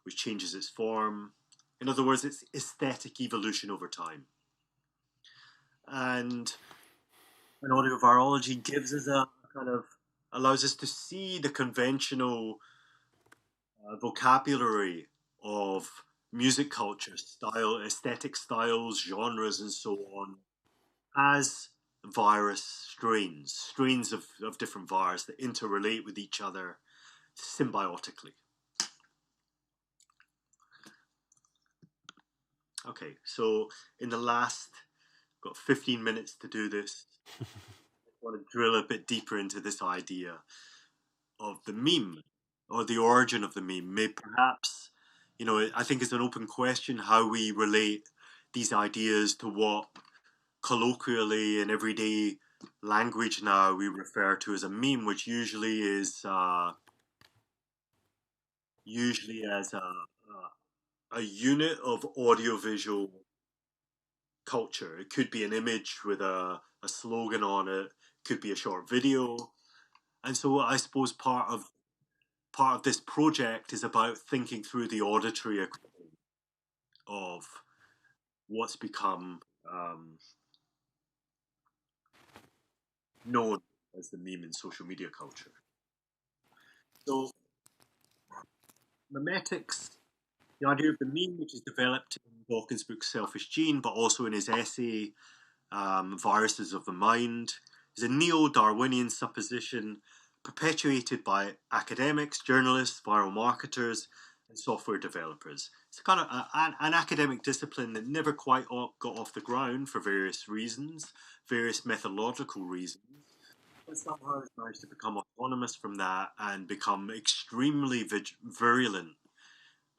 which changes its form. In other words, it's aesthetic evolution over time. And an audio virology gives us a kind of allows us to see the conventional vocabulary of music culture, style, aesthetic styles, genres, and so on, as virus strains of different virus that interrelate with each other symbiotically. Okay, so in the last, got 15 minutes to do this. I want to drill a bit deeper into this idea of the meme, or the origin of the meme. May perhaps, I think it's an open question how we relate these ideas to what colloquially in everyday language now we refer to as a meme, which usually is usually as a unit of audiovisual culture. It could be an image with a slogan on it, could be a short video. And so I suppose part of this project is about thinking through the auditory equivalent of what's become known as the meme in social media culture. So memetics, the idea of the meme, which is developed in Dawkins' book Selfish Gene, but also in his essay Viruses of the Mind, is a neo-Darwinian supposition perpetuated by academics, journalists, viral marketers, and software developers. It's kind of an academic discipline that never quite got off the ground for various reasons, various methodological reasons, but somehow has managed to become autonomous from that and become extremely virulent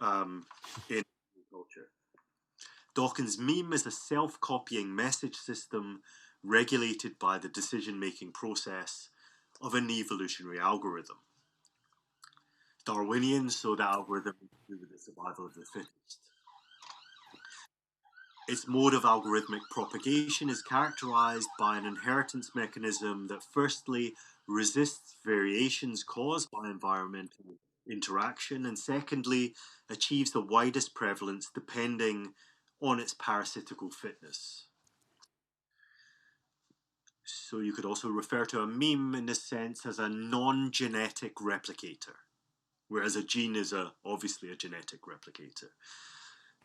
in culture. Dawkins' meme is a self-copying message system regulated by the decision-making process of an evolutionary algorithm. Darwinian, so the algorithm is to do with the survival of the fittest. Its mode of algorithmic propagation is characterized by an inheritance mechanism that firstly resists variations caused by environmental interaction, and secondly achieves the widest prevalence depending on its parasitical fitness. So you could also refer to a meme in this sense as a non-genetic replicator, whereas a gene is obviously a genetic replicator.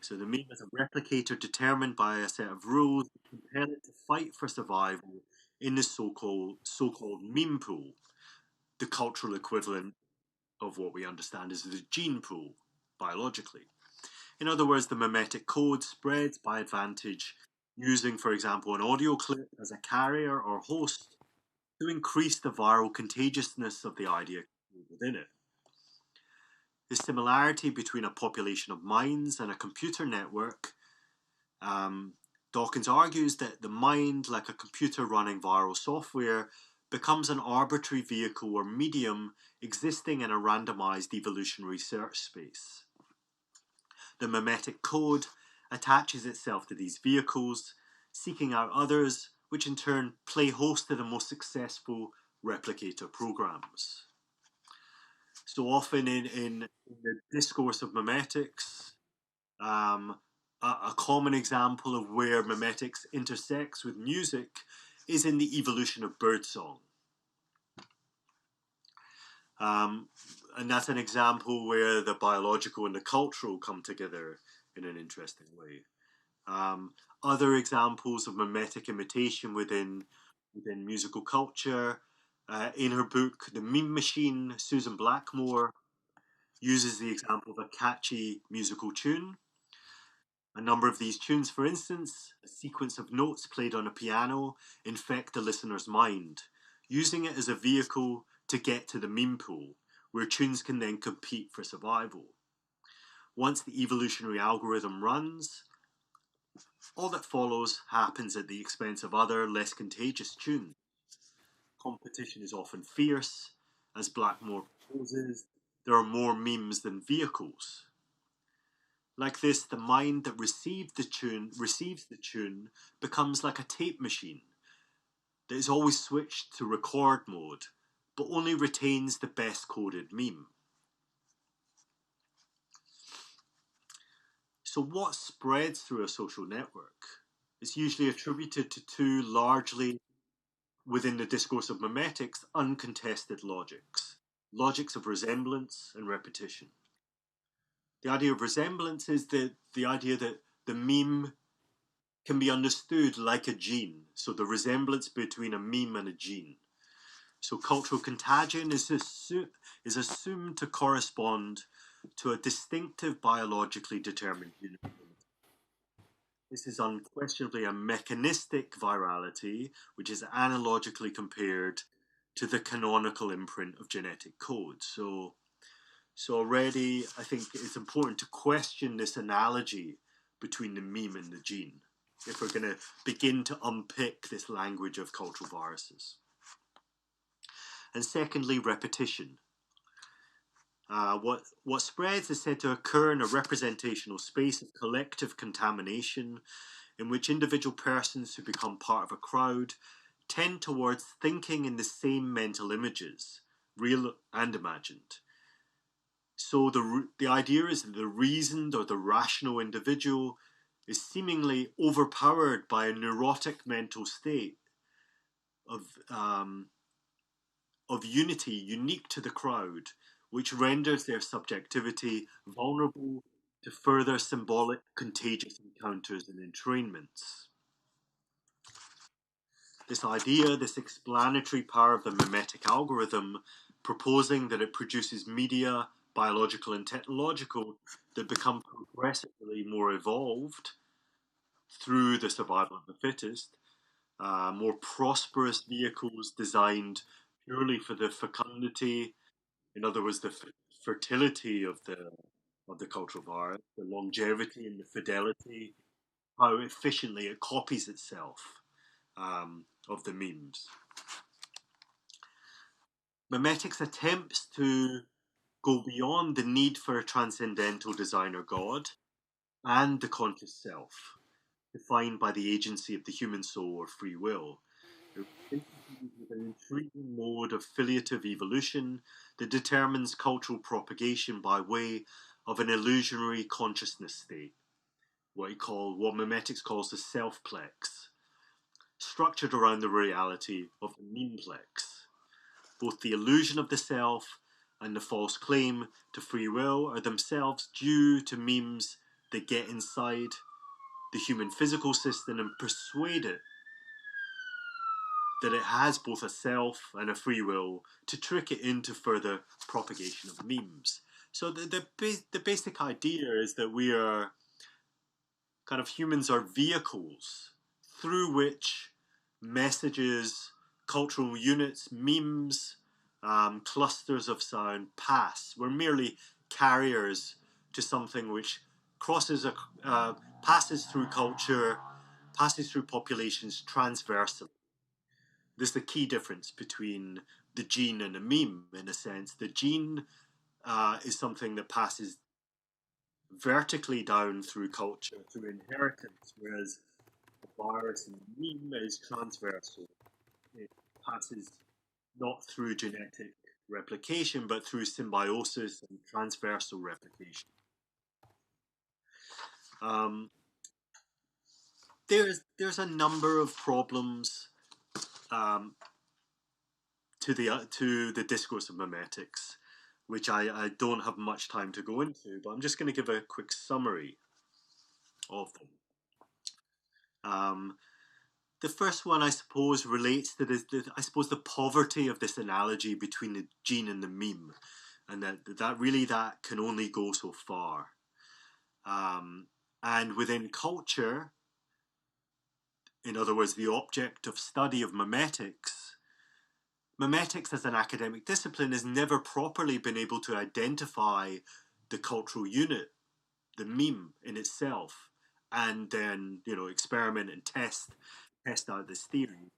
So the meme is a replicator determined by a set of rules that compel it to fight for survival in the so-called meme pool, the cultural equivalent of what we understand as the gene pool biologically. In other words, the memetic code spreads by advantage using, for example, an audio clip as a carrier or host to increase the viral contagiousness of the idea within it. The similarity between a population of minds and a computer network, Dawkins argues that the mind, like a computer running viral software, becomes an arbitrary vehicle or medium existing in a randomized evolutionary search space. The memetic code attaches itself to these vehicles, seeking out others, which in turn play host to the most successful replicator programs. So often in the discourse of memetics, a common example of where memetics intersects with music is in the evolution of birdsong. And that's an example where the biological and the cultural come together in an interesting way. Other examples of memetic imitation within musical culture, in her book The Meme Machine, Susan Blackmore uses the example of a catchy musical tune. A number of these tunes, for instance, a sequence of notes played on a piano, infect the listener's mind, using it as a vehicle to get to the meme pool, where tunes can then compete for survival. Once the evolutionary algorithm runs, all that follows happens at the expense of other, less contagious tunes. Competition is often fierce. As Blackmore proposes, there are more memes than vehicles. Like this, the mind that receives the tune becomes like a tape machine that is always switched to record mode, but only retains the best coded meme. So what spreads through a social network is usually attributed to two largely within the discourse of mimetics, uncontested logics of resemblance and repetition. The idea of resemblance is the idea that the meme can be understood like a gene, so the resemblance between a meme and a gene. So cultural contagion is assumed to correspond to a distinctive biologically determined unit. This is unquestionably a mechanistic virality, which is analogically compared to the canonical imprint of genetic code. So already I think it's important to question this analogy between the meme and the gene if we're going to begin to unpick this language of cultural viruses. And secondly, repetition. What spreads is said to occur in a representational space of collective contamination in which individual persons who become part of a crowd tend towards thinking in the same mental images, real and imagined. So the idea is that the reasoned or the rational individual is seemingly overpowered by a neurotic mental state of unity unique to the crowd, which renders their subjectivity vulnerable to further symbolic contagious encounters and entrainments. This idea, this explanatory power of the mimetic algorithm, proposing that it produces media, biological and technological, that become progressively more evolved through the survival of the fittest, more prosperous vehicles designed purely for the fecundity, in other words, the fertility of the cultural virus, the longevity and the fidelity, how efficiently it copies itself of the memes. Mimetics attempts to go beyond the need for a transcendental designer god and the conscious self, defined by the agency of the human soul or free will. With an intriguing mode of filiative evolution that determines cultural propagation by way of an illusionary consciousness state, what mimetics calls the selfplex, structured around the reality of the memeplex. Both the illusion of the self and the false claim to free will are themselves due to memes that get inside the human physical system and persuade it that it has both a self and a free will to trick it into further propagation of memes. So the basic idea is that we are humans are vehicles through which messages, cultural units, memes, clusters of sound pass. We're merely carriers to something which passes through culture, passes through populations transversally. There's the key difference between the gene and a meme, in a sense. The gene is something that passes vertically down through culture, through inheritance, whereas the virus and the meme is transversal. It passes not through genetic replication, but through symbiosis and transversal replication. There's a number of problems to the discourse of mimetics, which I don't have much time to go into, but I'm just going to give a quick summary of them. The first one, I suppose, relates to the poverty of this analogy between the gene and the meme, and that can only go so far. And within culture, in other words, the object of study of mimetics as an academic discipline has never properly been able to identify the cultural unit, the meme in itself, and then experiment and test out this theory.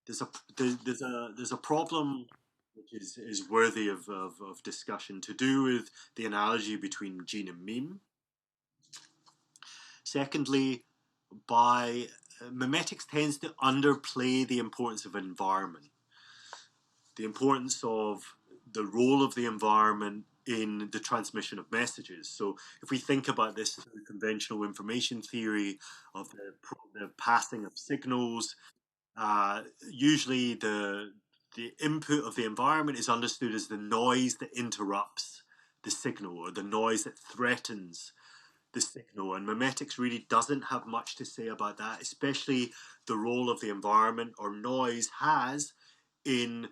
So there's a problem which is worthy of discussion to do with the analogy between gene and meme. Secondly, mimetics tends to underplay the importance of environment, the importance of the role of the environment in the transmission of messages. So if we think about this through conventional information theory of the passing of signals, usually the input of the environment is understood as the noise that interrupts the signal, or the noise that threatens the signal. And Mimetics really doesn't have much to say about that, especially the role of the environment or noise has in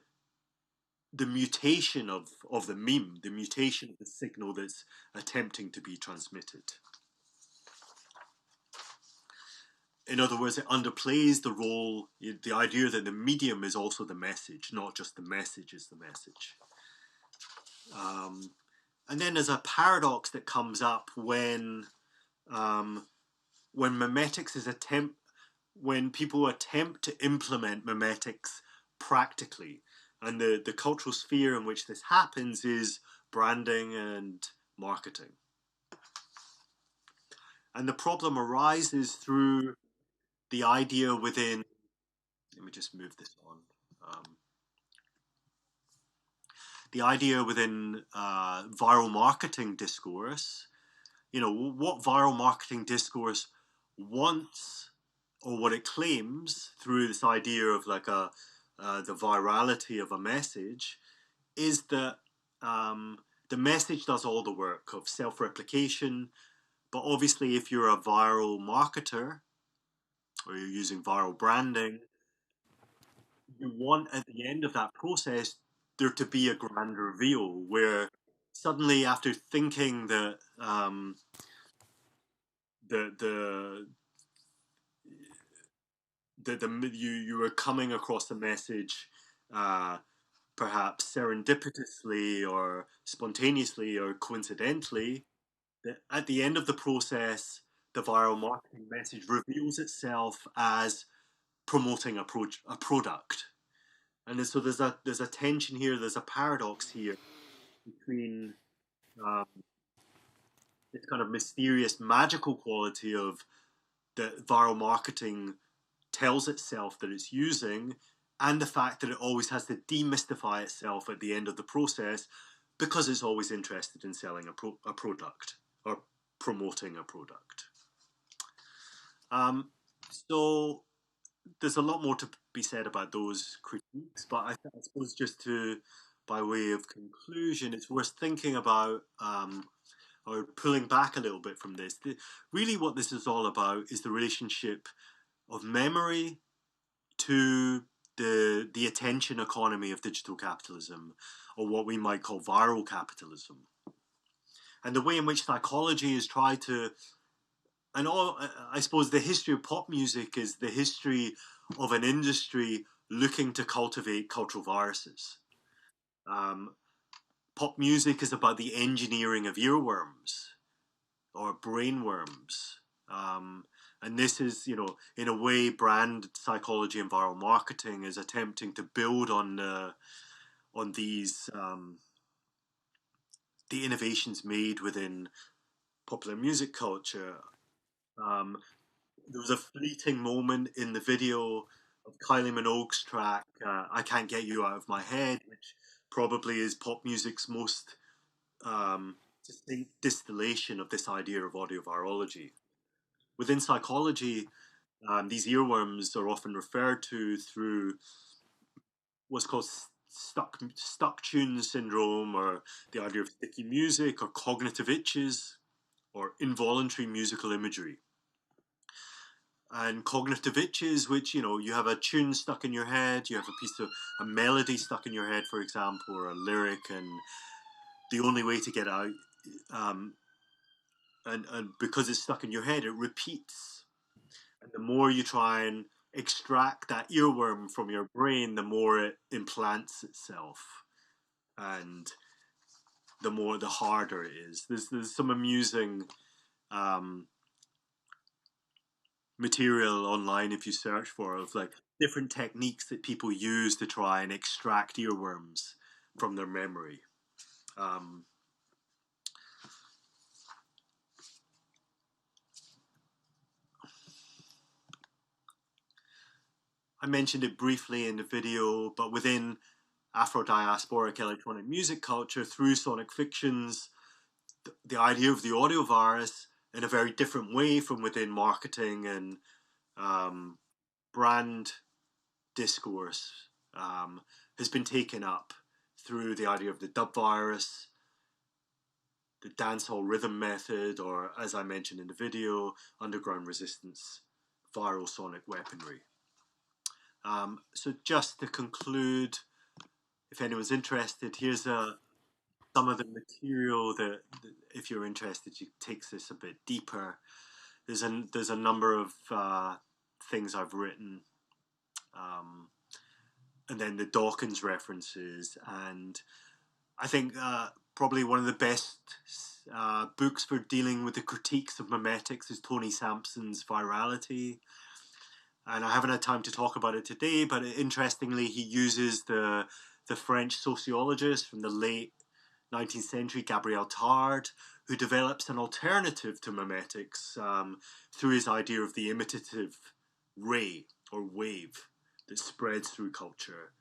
the mutation of the meme, the mutation of the signal that's attempting to be transmitted. In other words, it underplays the role, the idea that the medium is also the message, not just the message is the message. And then there's a paradox that comes up when mimetics is when people attempt to implement mimetics practically. And the cultural sphere in which this happens is branding and marketing. And the problem arises through the idea within, let me just move this on. The idea within viral marketing discourse, what viral marketing discourse wants, or what it claims through this idea of like the virality of a message, is that the message does all the work of self-replication. But obviously, if you're a viral marketer or you're using viral branding, you want at the end of that process there to be a grand reveal where suddenly, after thinking that you were coming across a message perhaps serendipitously or spontaneously or coincidentally, that at the end of the process, the viral marketing message reveals itself as promoting a product. And so there's a tension here, there's a paradox here between this kind of mysterious, magical quality of that viral marketing tells itself that it's using, and the fact that it always has to demystify itself at the end of the process because it's always interested in selling a product or promoting a product. So there's a lot more to be said about those critiques, but I suppose just by way of conclusion, it's worth thinking about or pulling back a little bit from this. Really what this is all about is the relationship of memory to the attention economy of digital capitalism, or what we might call viral capitalism. And the way in which psychology has tried to, I suppose the history of pop music is the history of an industry looking to cultivate cultural viruses. Pop music is about the engineering of earworms or brainworms. And this is, in a way, brand psychology and viral marketing is attempting to build on these the innovations made within popular music culture. There was a fleeting moment in the video of Kylie Minogue's track "I Can't Get You Out of My Head," which probably is pop music's most distinct distillation of this idea of audio virology. Within psychology, these earworms are often referred to through what's called stuck tune syndrome, or the idea of sticky music, or cognitive itches, or involuntary musical imagery. And cognitive itches, which, you have a tune stuck in your head, you have a melody stuck in your head, for example, or a lyric, and the only way to get out, and because it's stuck in your head, it repeats. And the more you try and extract that earworm from your brain, the more it implants itself, and the harder it is. There's some amusing material online, if you search for, of like different techniques that people use to try and extract earworms from their memory. I mentioned it briefly in the video, but within Afrodiasporic electronic music culture, through sonic fictions, the idea of the audio virus, in a very different way from within marketing and brand discourse has been taken up through the idea of the dub virus, the dancehall rhythm method, or, as I mentioned in the video, underground resistance, viral sonic weaponry. So just to conclude, if anyone's interested, here's some of the material that, if you're interested, you takes this a bit deeper. There's a number of things I've written, and then the Dawkins references, and I think probably one of the best books for dealing with the critiques of memetics is Tony Sampson's Virality. And I haven't had time to talk about it today, but interestingly, he uses the French sociologist from the late 19th century, Gabriel Tarde, who develops an alternative to memetics through his idea of the imitative ray or wave that spreads through culture,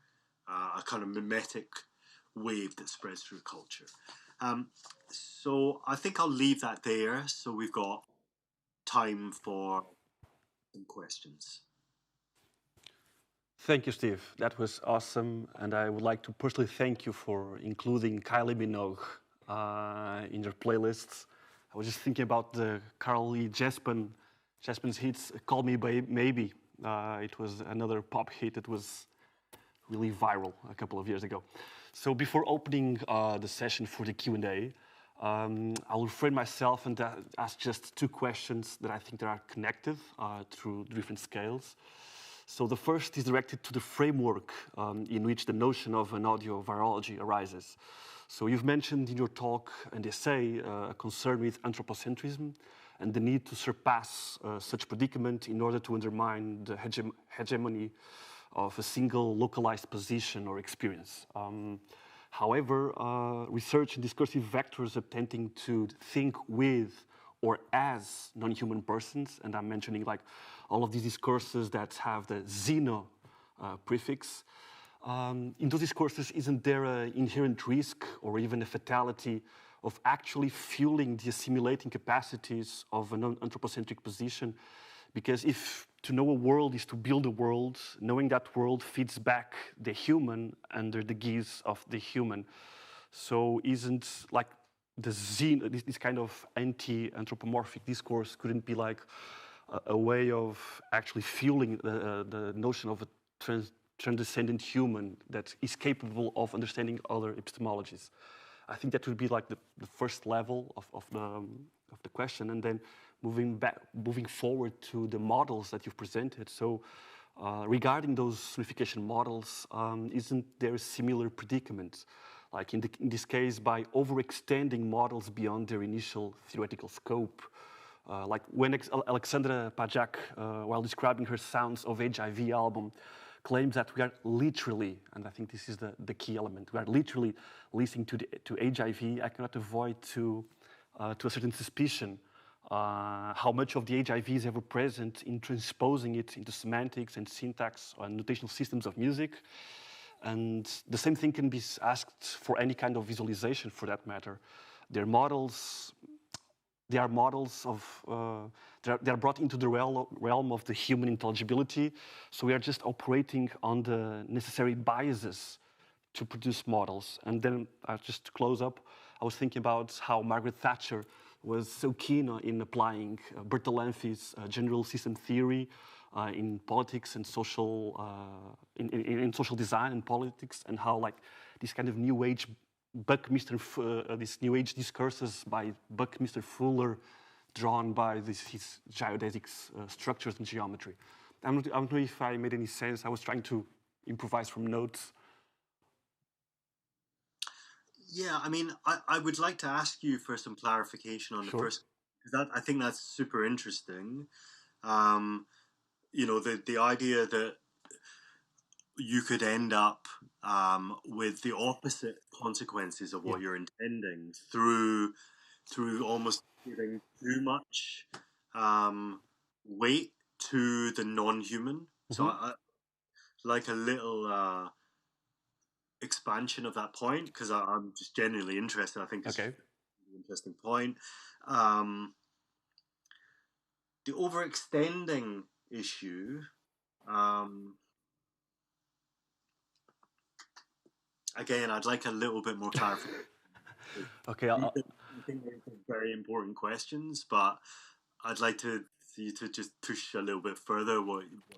a kind of mimetic wave that spreads through culture. So I think I'll leave that there, so we've got time for some questions. Thank you, Steve. That was awesome, and I would like to personally thank you for including Kylie Minogue in your playlists. I was just thinking about the Carly Jaspen's hits, "Call Me Maybe." It was another pop hit that was really viral a couple of years ago. So before opening the session for the Q&A, I'll refrain myself and ask just two questions that I think that are connected through different scales. So the first is directed to the framework in which the notion of an audio virology arises. So you've mentioned in your talk and essay a concern with anthropocentrism and the need to surpass such predicament in order to undermine the hegemony of a single localized position or experience. However, research and discursive vectors attempting to think with or as non-human persons, and I'm mentioning like all of these discourses that have the xeno prefix. In those discourses, isn't there an inherent risk or even a fatality of actually fueling the assimilating capacities of an anthropocentric position? Because if to know a world is to build a world, knowing that world feeds back the human under the guise of the human. So isn't like this kind of anti-anthropomorphic discourse couldn't be like a way of actually fueling the notion of a transcendent human that is capable of understanding other epistemologies? I think that would be like the first level of the question, and then moving forward to the models that you've presented. So regarding those sonification models, isn't there a similar predicament? Like in this case, by overextending models beyond their initial theoretical scope. Like when Alexandra Pajak, while describing her Sounds of HIV album, claims that we are literally, and I think this is the key element, we are literally listening to HIV. I cannot avoid to a certain suspicion how much of the HIV is ever present in transposing it into semantics and syntax and notational systems of music. And the same thing can be asked for any kind of visualization, for that matter. They are models of, they are brought into the realm of the human intelligibility. So we are just operating on the necessary biases to produce models. And then just to close up, I was thinking about how Margaret Thatcher was so keen in applying Bertalanffy's general system theory in politics and social, in social design and politics, and how like this kind of new age these new age discourses by Buckminster Fuller, drawn by his geodesic structures and geometry. I don't know if I made any sense. I was trying to improvise from notes. Yeah, I mean, I would like to ask you for some clarification on the first, because I think that's super interesting. You know, the idea that you could end up with the opposite consequences of what you're intending through almost giving too much weight to the non-human. Mm-hmm. So I like a little expansion of that point, because I'm just genuinely interested. I think it's an interesting point. The overextending issue, again, I'd like a little bit more clarification. Okay, I think they're very important questions, but I'd like you to just push a little bit further.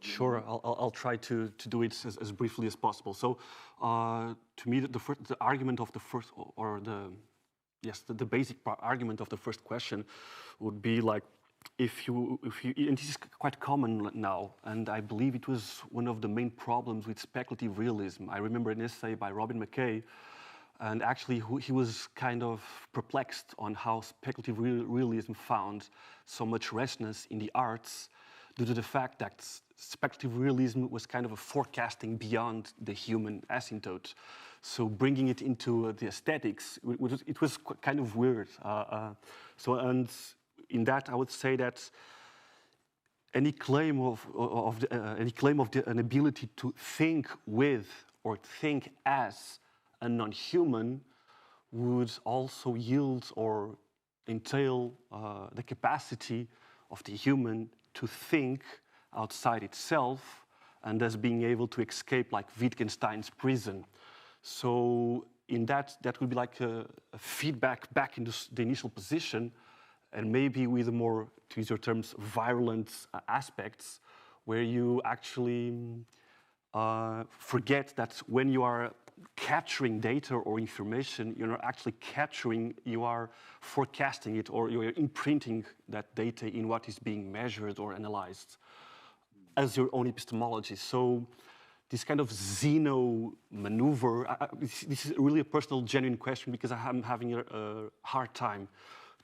Sure, I'll try to do it as briefly as possible. So, to me, the argument of the first, or the basic argument of the first question would be like, if you, and this is quite common now, and I believe it was one of the main problems with speculative realism. I remember an essay by Robin McKay, and actually he was kind of perplexed on how speculative realism found so much resonance in the arts due to the fact that speculative realism was kind of a forecasting beyond the human asymptote. So bringing it into the aesthetics, it was kind of weird. And in that, I would say that any claim of an ability to think with or think as a non-human would also yield or entail the capacity of the human to think outside itself, and thus being able to escape like Wittgenstein's prison. So in that would be like a feedback back into the initial position, and maybe with a more, to use your terms, virulent aspects, where you actually forget that when you are capturing data or information, you're not actually capturing, you are forecasting it, or you're imprinting that data in what is being measured or analyzed as your own epistemology. So this kind of Zeno maneuver, this is really a personal, genuine question, because I'm having a hard time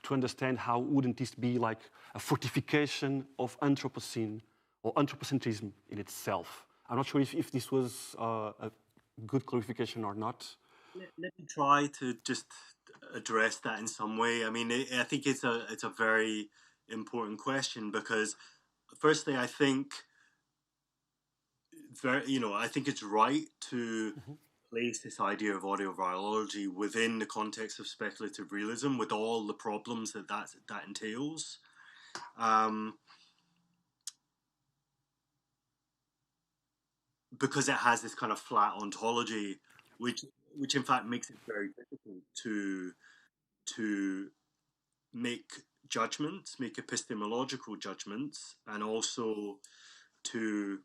to understand how wouldn't this be like a fortification of Anthropocene or anthropocentrism in itself. I'm not sure if this was a good clarification or not. Let me try to just address that in some way. I mean, I think it's a very important question, because firstly, I think I think it's right to place this idea of audio virology within the context of speculative realism, with all the problems that entails. Because it has this kind of flat ontology, which in fact makes it very difficult to make judgments, make epistemological judgments, and also to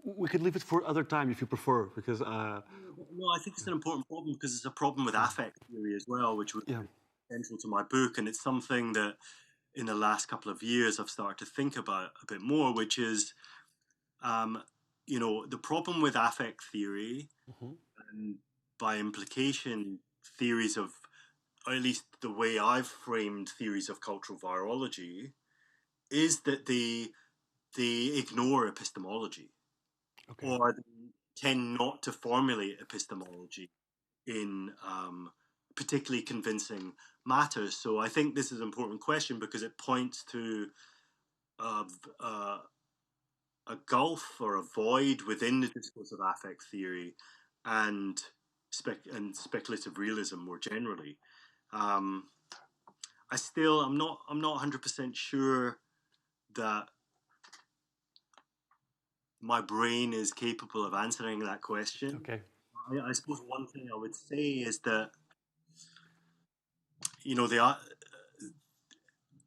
we could leave it for other time if you prefer, because no, I think it's an important problem, because it's a problem with affect theory as well, which was central to my book, and it's something that in the last couple of years I've started to think about a bit more, which is the problem with affect theory, and by implication theories of, or at least the way I've framed theories of cultural virology, is that they ignore epistemology, or they tend not to formulate epistemology in particularly convincing matters. So I think this is an important question, because it points to a gulf or a void within the discourse of affect theory and speculative realism more generally. I'm not 100% sure that my brain is capable of answering that question. Okay. I suppose one thing I would say is that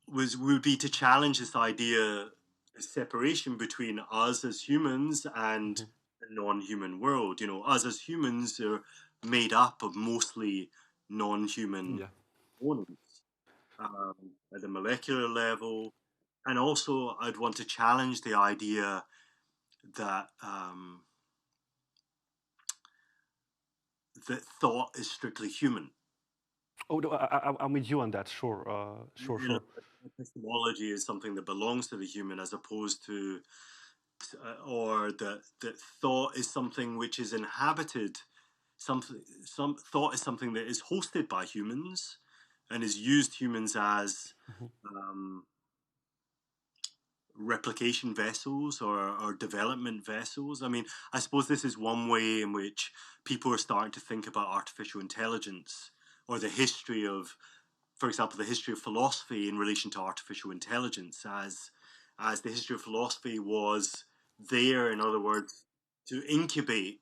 would be to challenge this idea, separation between us as humans and the non-human world. Us as humans are made up of mostly non-human components at the molecular level, and also I'd want to challenge the idea that that thought is strictly human. Oh, no, I'm with you on that. Sure. Epistemology is something that belongs to the human, as opposed to, or that thought is something which is inhabited. Some thought is something that is hosted by humans and is used humans as replication vessels or development vessels. I mean, I suppose this is one way in which people are starting to think about artificial intelligence, or the history of, for example, the history of philosophy in relation to artificial intelligence, as the history of philosophy was there, in other words, to incubate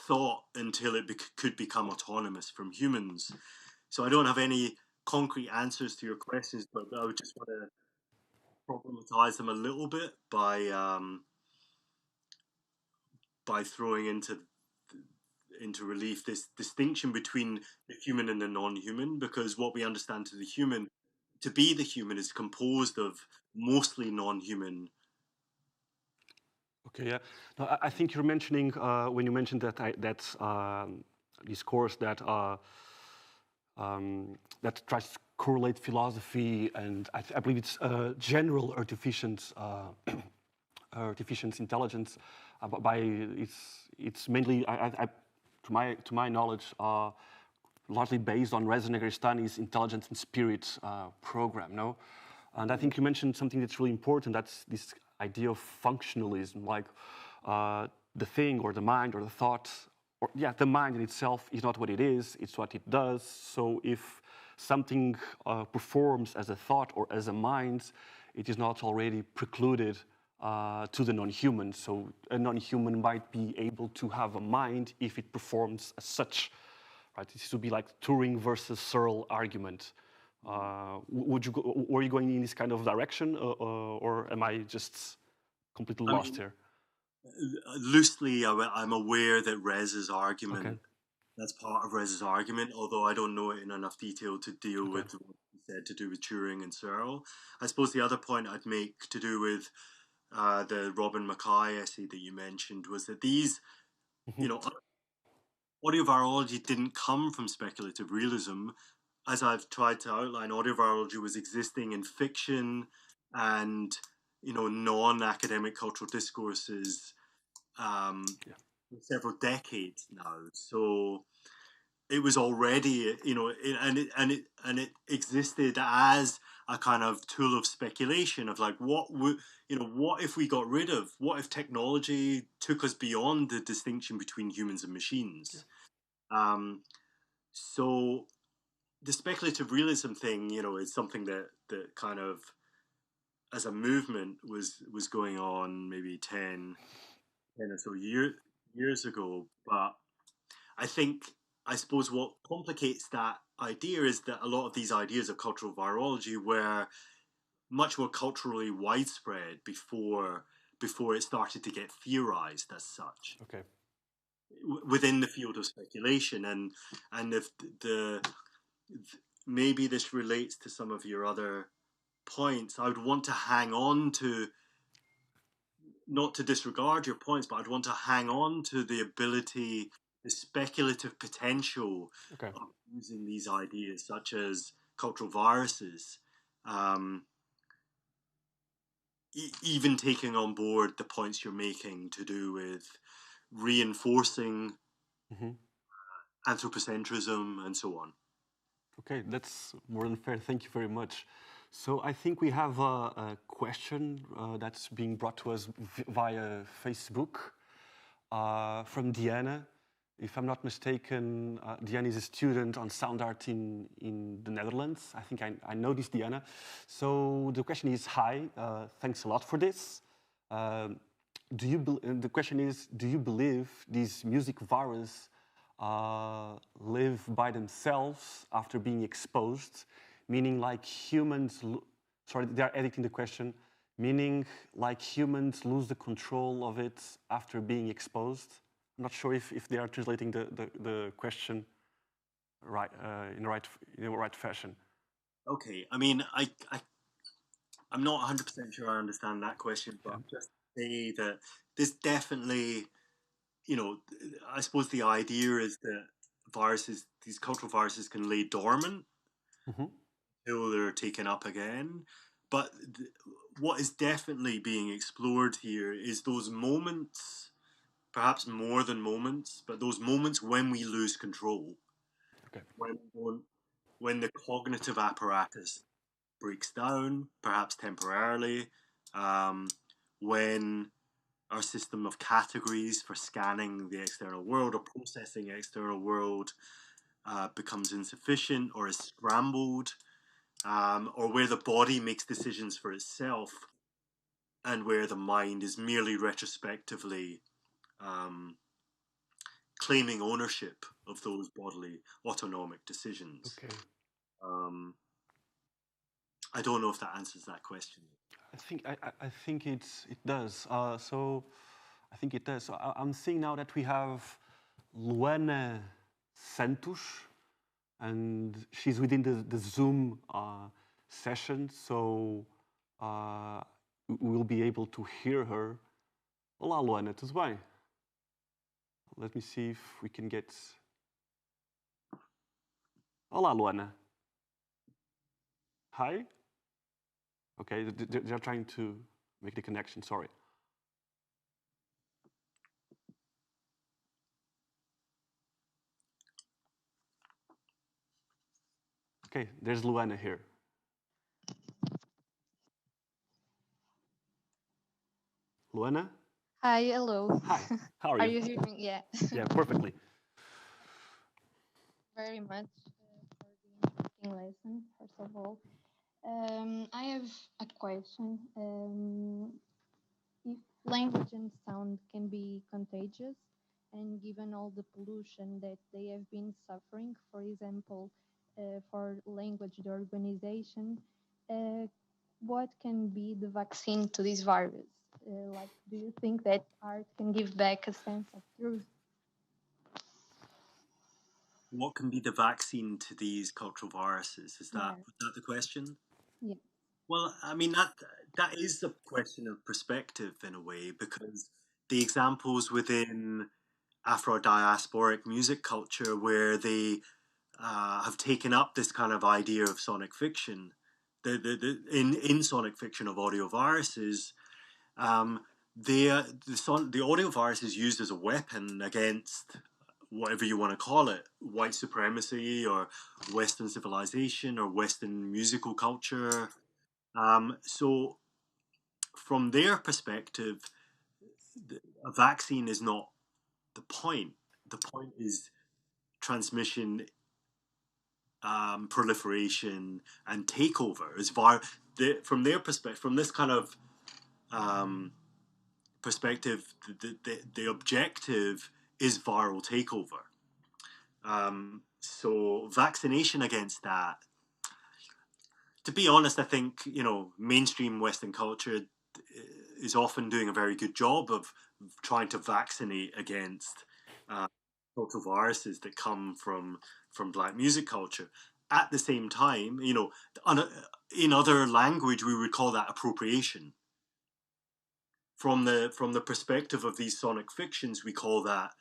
thought until it could become autonomous from humans. So I don't have any concrete answers to your questions, but I would just want to problematize them a little bit by throwing into relief this distinction between the human and the non-human, because what we understand to be the human is composed of mostly non-human. Okay, yeah. No, I think you're mentioning when you mentioned that this course that that tries to correlate philosophy and I believe it's general artificial intelligence. By it's mainly to my knowledge largely based on Reza Negarestani's Intelligence and Spirit program. No, and I think you mentioned something that's really important. That's this idea of functionalism, like the thing or the mind or the thought, or the mind in itself is not what it is, it's what it does. So if something performs as a thought or as a mind, it is not already precluded to the non-human. So a non-human might be able to have a mind if it performs as such. Right? This would be like Turing versus Searle argument. Were you going in this kind of direction, or am I just completely lost here? Loosely, I'm aware that Rez's argument, that's part of Rez's argument, although I don't know it in enough detail to deal with what he said to do with Turing and Searle. I suppose the other point I'd make to do with the Robin Mackay essay that you mentioned was that these, audio virology didn't come from speculative realism. As I've tried to outline, audio virology was existing in fiction and non-academic cultural discourses for several decades now. So it was already, and it existed as a kind of tool of speculation of like what if we got rid of, what if technology took us beyond the distinction between humans and machines? So the speculative realism thing, is something that kind of as a movement was going on maybe 10 or so years ago. But I suppose what complicates that idea is that a lot of these ideas of cultural virology were much more culturally widespread before it started to get theorized as such. Okay. Within the field of speculation, and if maybe this relates to some of your other points, I would want to hang on to, not to disregard your points, but I'd want to hang on to the ability, the speculative potential of using these ideas, such as cultural viruses, even taking on board the points you're making to do with reinforcing anthropocentrism and so on. Okay, that's more than fair. Thank you very much. So I think we have a question that's being brought to us via Facebook from Diana. If I'm not mistaken, Diana is a student on sound art in the Netherlands. I think I know this, Diana. So the question is, hi, thanks a lot for this. The question is, do you believe these music viruses live by themselves after being exposed? Meaning like humans, they are editing the question, meaning like humans lose the control of it after being exposed? I'm not sure if they are translating the question right in the right fashion. Okay, I mean, I'm not 100% sure I understand that question, but I'll just say that this definitely, I suppose the idea is that viruses, these cultural viruses, can lay dormant until they're taken up again. But what is definitely being explored here is those moments, perhaps more than moments, but those moments when we lose control. Okay. When the cognitive apparatus breaks down, perhaps temporarily, when our system of categories for scanning the external world or processing the external world becomes insufficient or is scrambled, or where the body makes decisions for itself, and where the mind is merely retrospectively claiming ownership of those bodily autonomic decisions. Okay. I don't know if that answers that question. I think it does. So I think it does. So I'm seeing now that we have Luana Santos, and she's within the Zoom session, so we'll be able to hear her. Olá, Luana, tudo bem? Let me see if we can get... Olá, Luana. Hi? Okay, they're trying to make the connection, sorry. Okay, there's Luana here. Luana? Hi, hello. Hi, how are you? Are you hearing me? Yeah. Yeah, perfectly. Very much for the interesting lesson, first of all. I have a question. If language and sound can be contagious, and given all the pollution that they have been suffering, for example, for language, the urbanization, what can be the vaccine to this virus? Do you think that art can give back a sense of truth? What can be the vaccine to these cultural viruses? Was that the question? Yeah. Well, I mean, that is a question of perspective in a way, because the examples within Afrodiasporic music culture where they have taken up this kind of idea of sonic fiction, in sonic fiction of audio viruses, the audio virus is used as a weapon against whatever you want to call it, white supremacy or Western civilization or Western musical culture. So from their perspective, a vaccine is not the point. The point is transmission, proliferation, and takeover. From their perspective, from this kind of perspective, the objective is viral takeover. So vaccination against that, to be honest, I think, mainstream Western culture is often doing a very good job of trying to vaccinate against cultural viruses that come from Black music culture. At the same time, in other language, we would call that appropriation. From the perspective of these sonic fictions, we call that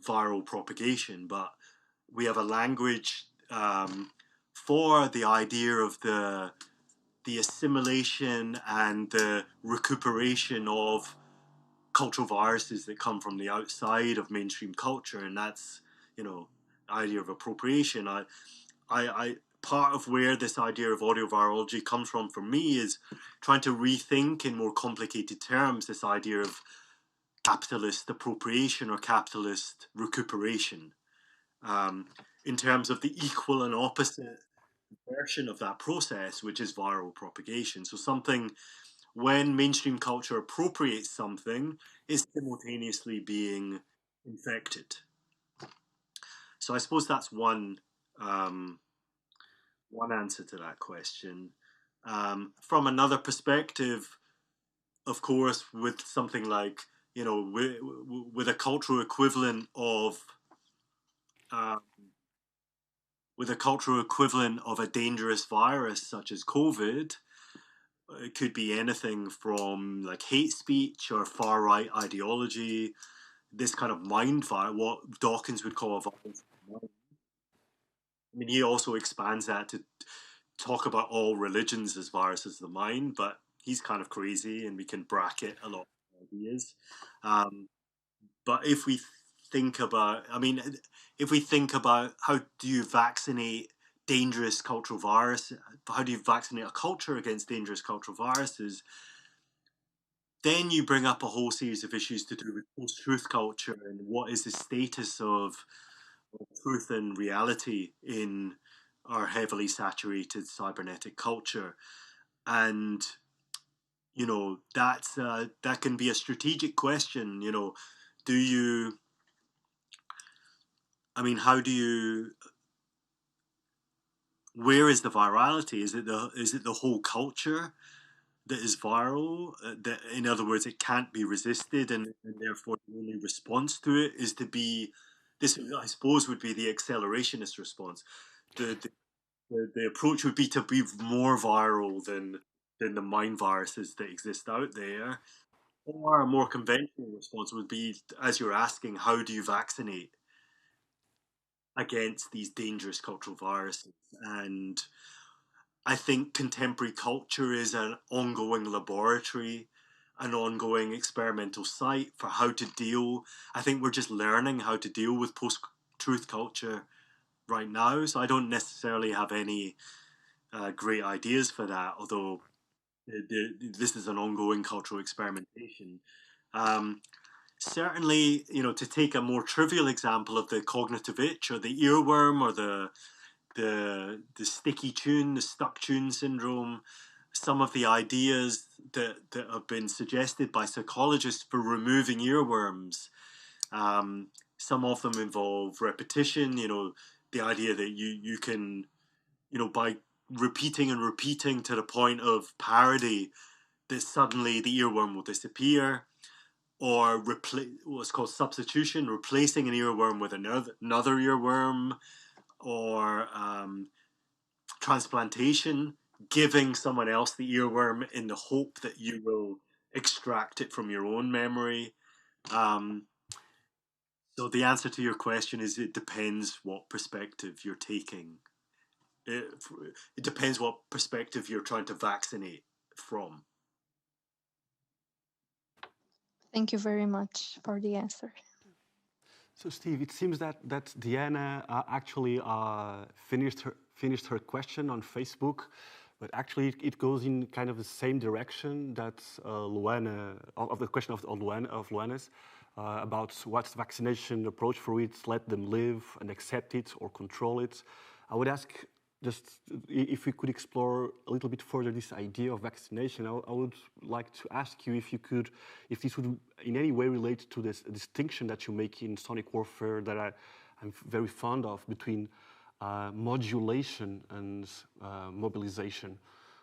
viral propagation. But we have a language for the idea of the assimilation and the recuperation of cultural viruses that come from the outside of mainstream culture, and that's the idea of appropriation. I part of where this idea of audio virology comes from for me is trying to rethink in more complicated terms this idea of capitalist appropriation or capitalist recuperation, in terms of the equal and opposite version of that process, which is viral propagation. So when mainstream culture appropriates something, is simultaneously being infected. So I suppose that's one answer to that question. From another perspective, of course, with something like, with a cultural equivalent of a dangerous virus such as COVID, it could be anything from like hate speech or far right ideology, this kind of mind virus, what Dawkins would call a virus. I mean, he also expands that to talk about all religions as viruses of the mind, but he's kind of crazy, and we can bracket a lot of ideas. But if we think about how do you vaccinate dangerous cultural virus, how do you vaccinate a culture against dangerous cultural viruses, then you bring up a whole series of issues to do with post-truth culture and what is the status of truth and reality in our heavily saturated cybernetic culture. And that can be a strategic question. Do you? I mean, how do you? Where is the virality? Is it the whole culture that is viral? That, in other words, it can't be resisted, and therefore the only response to it is to be this. I suppose would be the accelerationist response. The approach would be to be more viral than the mind viruses that exist out there. Or a more conventional response would be, as you're asking, how do you vaccinate against these dangerous cultural viruses? And I think contemporary culture is an ongoing laboratory, an ongoing experimental site for how to deal. I think we're just learning how to deal with post-truth culture right now. So I don't necessarily have any great ideas for that, although this is an ongoing cultural experimentation. Certainly, to take a more trivial example of the cognitive itch or the earworm or the sticky tune, the stuck tune syndrome, some of the ideas that have been suggested by psychologists for removing earworms. Some of them involve repetition, the idea that you can, by repeating and repeating to the point of parody, that suddenly the earworm will disappear. Or what's called substitution, replacing an earworm with another earworm, or transplantation, giving someone else the earworm in the hope that you will extract it from your own memory. So the answer to your question is it depends what perspective you're taking. It depends what perspective you're trying to vaccinate from. Thank you very much for the answer. So, Steve, it seems that Diana actually finished her question on Facebook, but actually it goes in kind of the same direction that Luana, of the question of Luana's, about what's the vaccination approach for it, let them live and accept it or control it. I would ask just if we could explore a little bit further this idea of vaccination. I would like to ask you if this would in any way relate to this distinction that you make in sonic warfare that I'm very fond of between modulation and mobilization.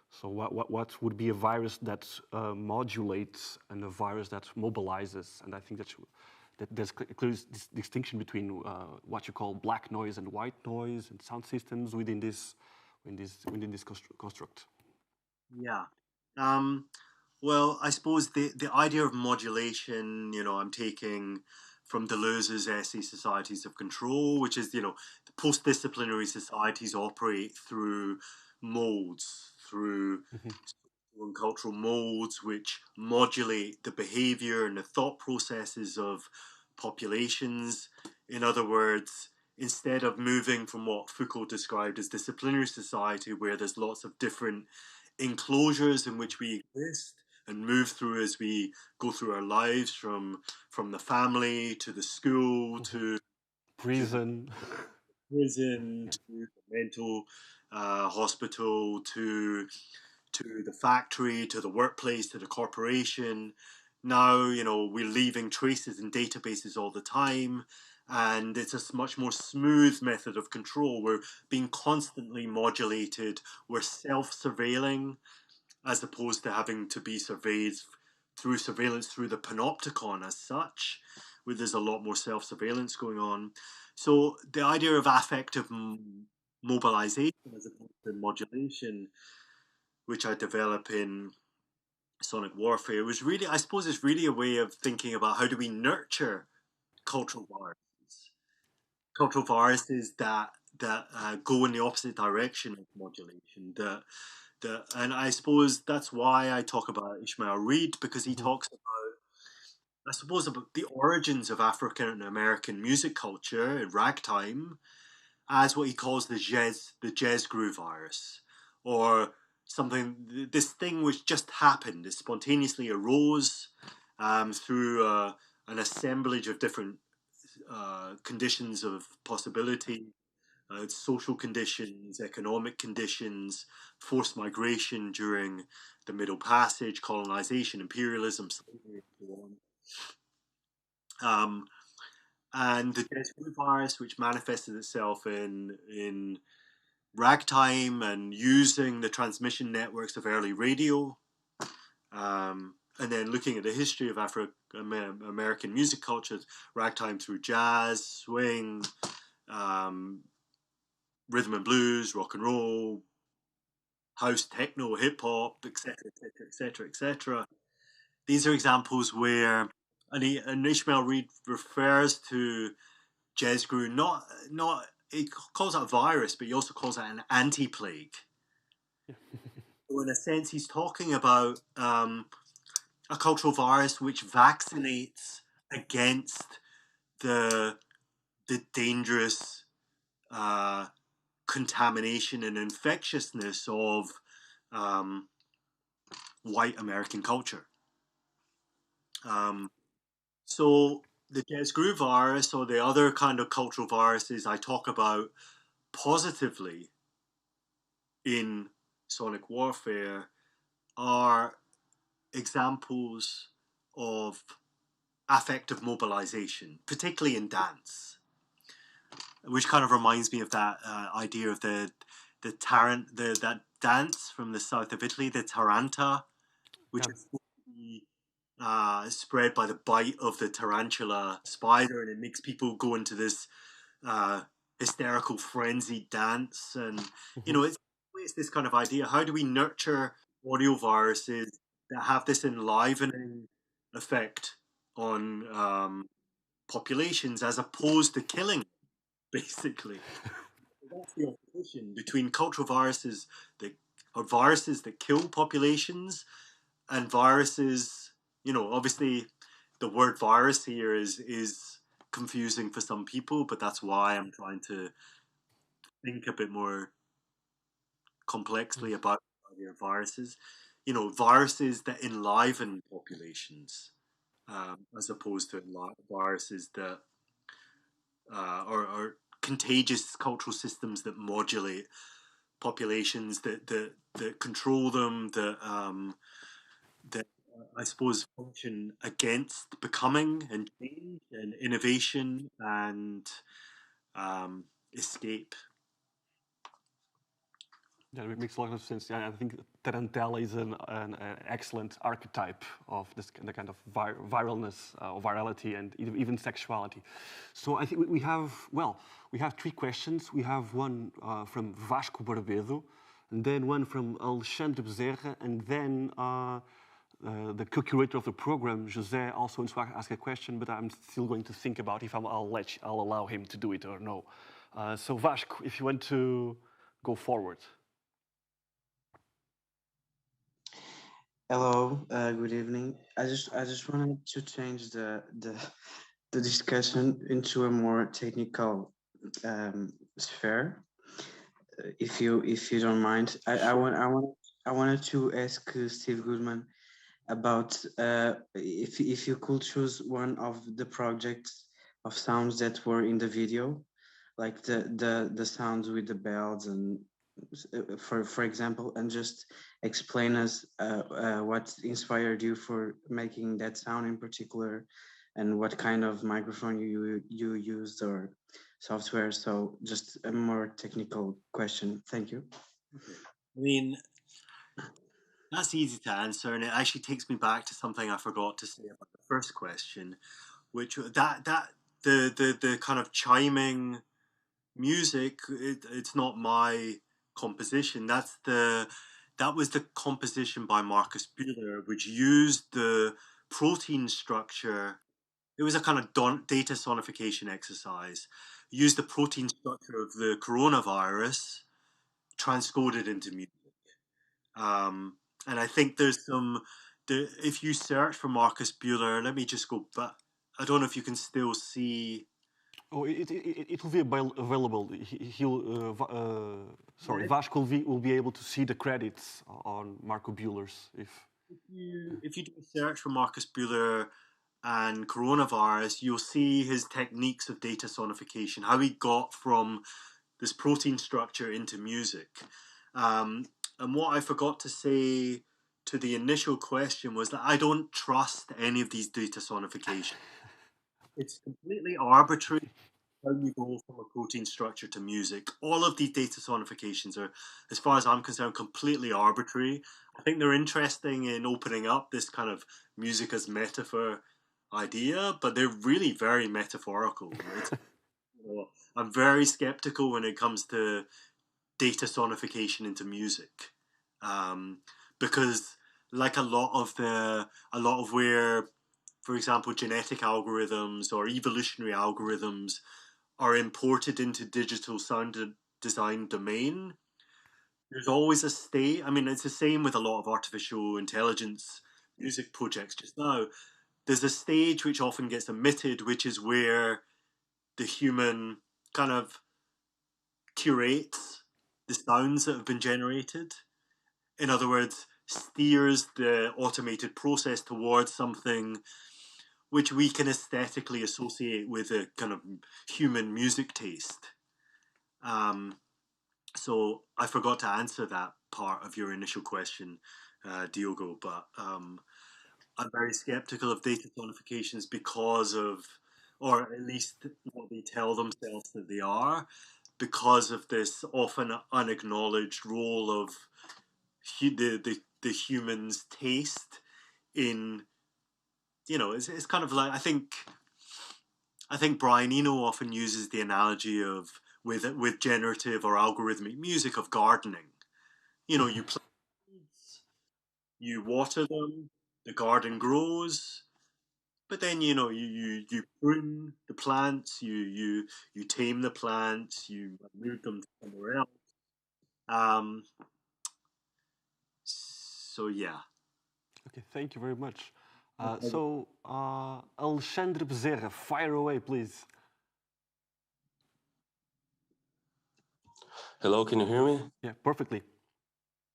So what would be a virus that modulates and a virus that mobilizes? And I think that there's clear distinction between what you call black noise and white noise and sound systems within this construct. Yeah. Well, I suppose the idea of modulation, I'm taking from Deleuze's essay Societies of Control, which is, the post-disciplinary societies operate through modes, through cultural modes which modulate the behavior and the thought processes of populations. In other words, instead of moving from what Foucault described as disciplinary society, where there's lots of different enclosures in which we exist and move through as we go through our lives, from the family to the school to prison, to the mental hospital to the factory, to the workplace, to the corporation. Now, we're leaving traces in databases all the time, and it's a much more smooth method of control. We're being constantly modulated. We're self-surveilling, as opposed to having to be surveyed through surveillance through the panopticon as such, where there's a lot more self-surveillance going on. So the idea of affective mobilization as opposed to modulation, which I develop in sonic warfare, was really, I suppose, it's really a way of thinking about how do we nurture cultural viruses that go in the opposite direction of modulation. And I suppose that's why I talk about Ishmael Reed, because he talks about, I suppose, about the origins of African American music culture in ragtime as what he calls the jazz groove virus, or something, this thing which just happened, it spontaneously arose through an assemblage of different conditions of possibility, social conditions, economic conditions, forced migration during the Middle Passage, colonization, imperialism, slavery, and so on. And the Jez virus, which manifested itself in ragtime and using the transmission networks of early radio, and then looking at the history of Afro-American music culture, ragtime through jazz, swing, rhythm and blues, rock and roll, house, techno, hip hop, etc., etc., etc., etc. These are examples where, and Ishmael Reed refers to Jez Grew not he calls it a virus, but he also calls it an anti-plague. So in a sense, he's talking about a cultural virus which vaccinates against the dangerous contamination and infectiousness of white American culture. So the Jez Grew virus or the other kind of cultural viruses I talk about positively in Sonic Warfare are examples of affective mobilization, particularly in dance, which kind of reminds me of that idea of that dance from the south of Italy, the Taranta, which is spread by the bite of the tarantula spider, and it makes people go into this hysterical frenzied dance. And you know, it's this kind of idea: how do we nurture audio viruses that have this enlivening effect on populations as opposed to killing them, basically? That's the opposition between cultural viruses that kill populations and viruses. You know, obviously the word virus here is confusing for some people, but that's why I'm trying to think a bit more complexly about the idea of viruses. You know, viruses that enliven populations, as opposed to viruses that or contagious cultural systems that modulate populations, that control them, that I suppose function against becoming and change and innovation and escape. Yeah, it makes a lot of sense. Yeah, I think Tarantella is an excellent archetype of this the kind of viralness, virality, and even sexuality. So I think we have three questions. We have one from Vasco Barbedo, and then one from Alexandre Bezerra, and then the co-curator of the program, José, also wants to ask a question, but I'm still going to think about if I'll allow him to do it or no. So Vasco, if you want to go forward. Hello, good evening. I just wanted to change the discussion into a more technical sphere, if you don't mind. I wanted to ask Steve Goodman about if you could choose one of the projects of sounds that were in the video, like the sounds with the bells and for example, and just explain us what inspired you for making that sound in particular, and what kind of microphone you used or software. So just a more technical question. Thank you. I mean, that's easy to answer, and it actually takes me back to something I forgot to say about the first question, which the kind of chiming music. It's not my composition. That was the composition by Marcus Buehler, which used the protein structure. It was a kind of data sonification exercise. Used the protein structure of the coronavirus, transcoded into music. And I think there's if you search for Marcus Buehler, let me just go back. I don't know if you can still see. Oh, it will be available. Vasco will be able to see the credits on Marco Buehler's if you do a search for Marcus Buehler and coronavirus, you'll see his techniques of data sonification, how he got from this protein structure into music. And what I forgot to say to the initial question was that I don't trust any of these data sonifications. It's completely arbitrary how you go from a protein structure to music. All of these data sonifications are, as far as I'm concerned, completely arbitrary. I think they're interesting in opening up this kind of music as metaphor idea, but they're really very metaphorical. I'm very skeptical when it comes to data sonification into music, because like a lot of where, for example, genetic algorithms or evolutionary algorithms are imported into digital sound design domain, there's always a state. I mean, it's the same with a lot of artificial intelligence music projects just now. There's a stage which often gets omitted, which is where the human kind of curates the sounds that have been generated. In other words, steers the automated process towards something which we can aesthetically associate with a kind of human music taste. So I forgot to answer that part of your initial question, Diogo, but I'm very skeptical of data sonifications because of, or at least what they tell themselves that they are, because of this often unacknowledged role of the human's taste in, it's kind of like, I think Brian Eno often uses the analogy of with generative or algorithmic music of gardening. You plant seeds, you water them, the garden grows, but then you prune the plants, you tame the plants, you move them to somewhere else. So yeah. Okay, thank you very much. Alexandre Bezerra, fire away, please. Hello, can you hear me? Yeah, perfectly.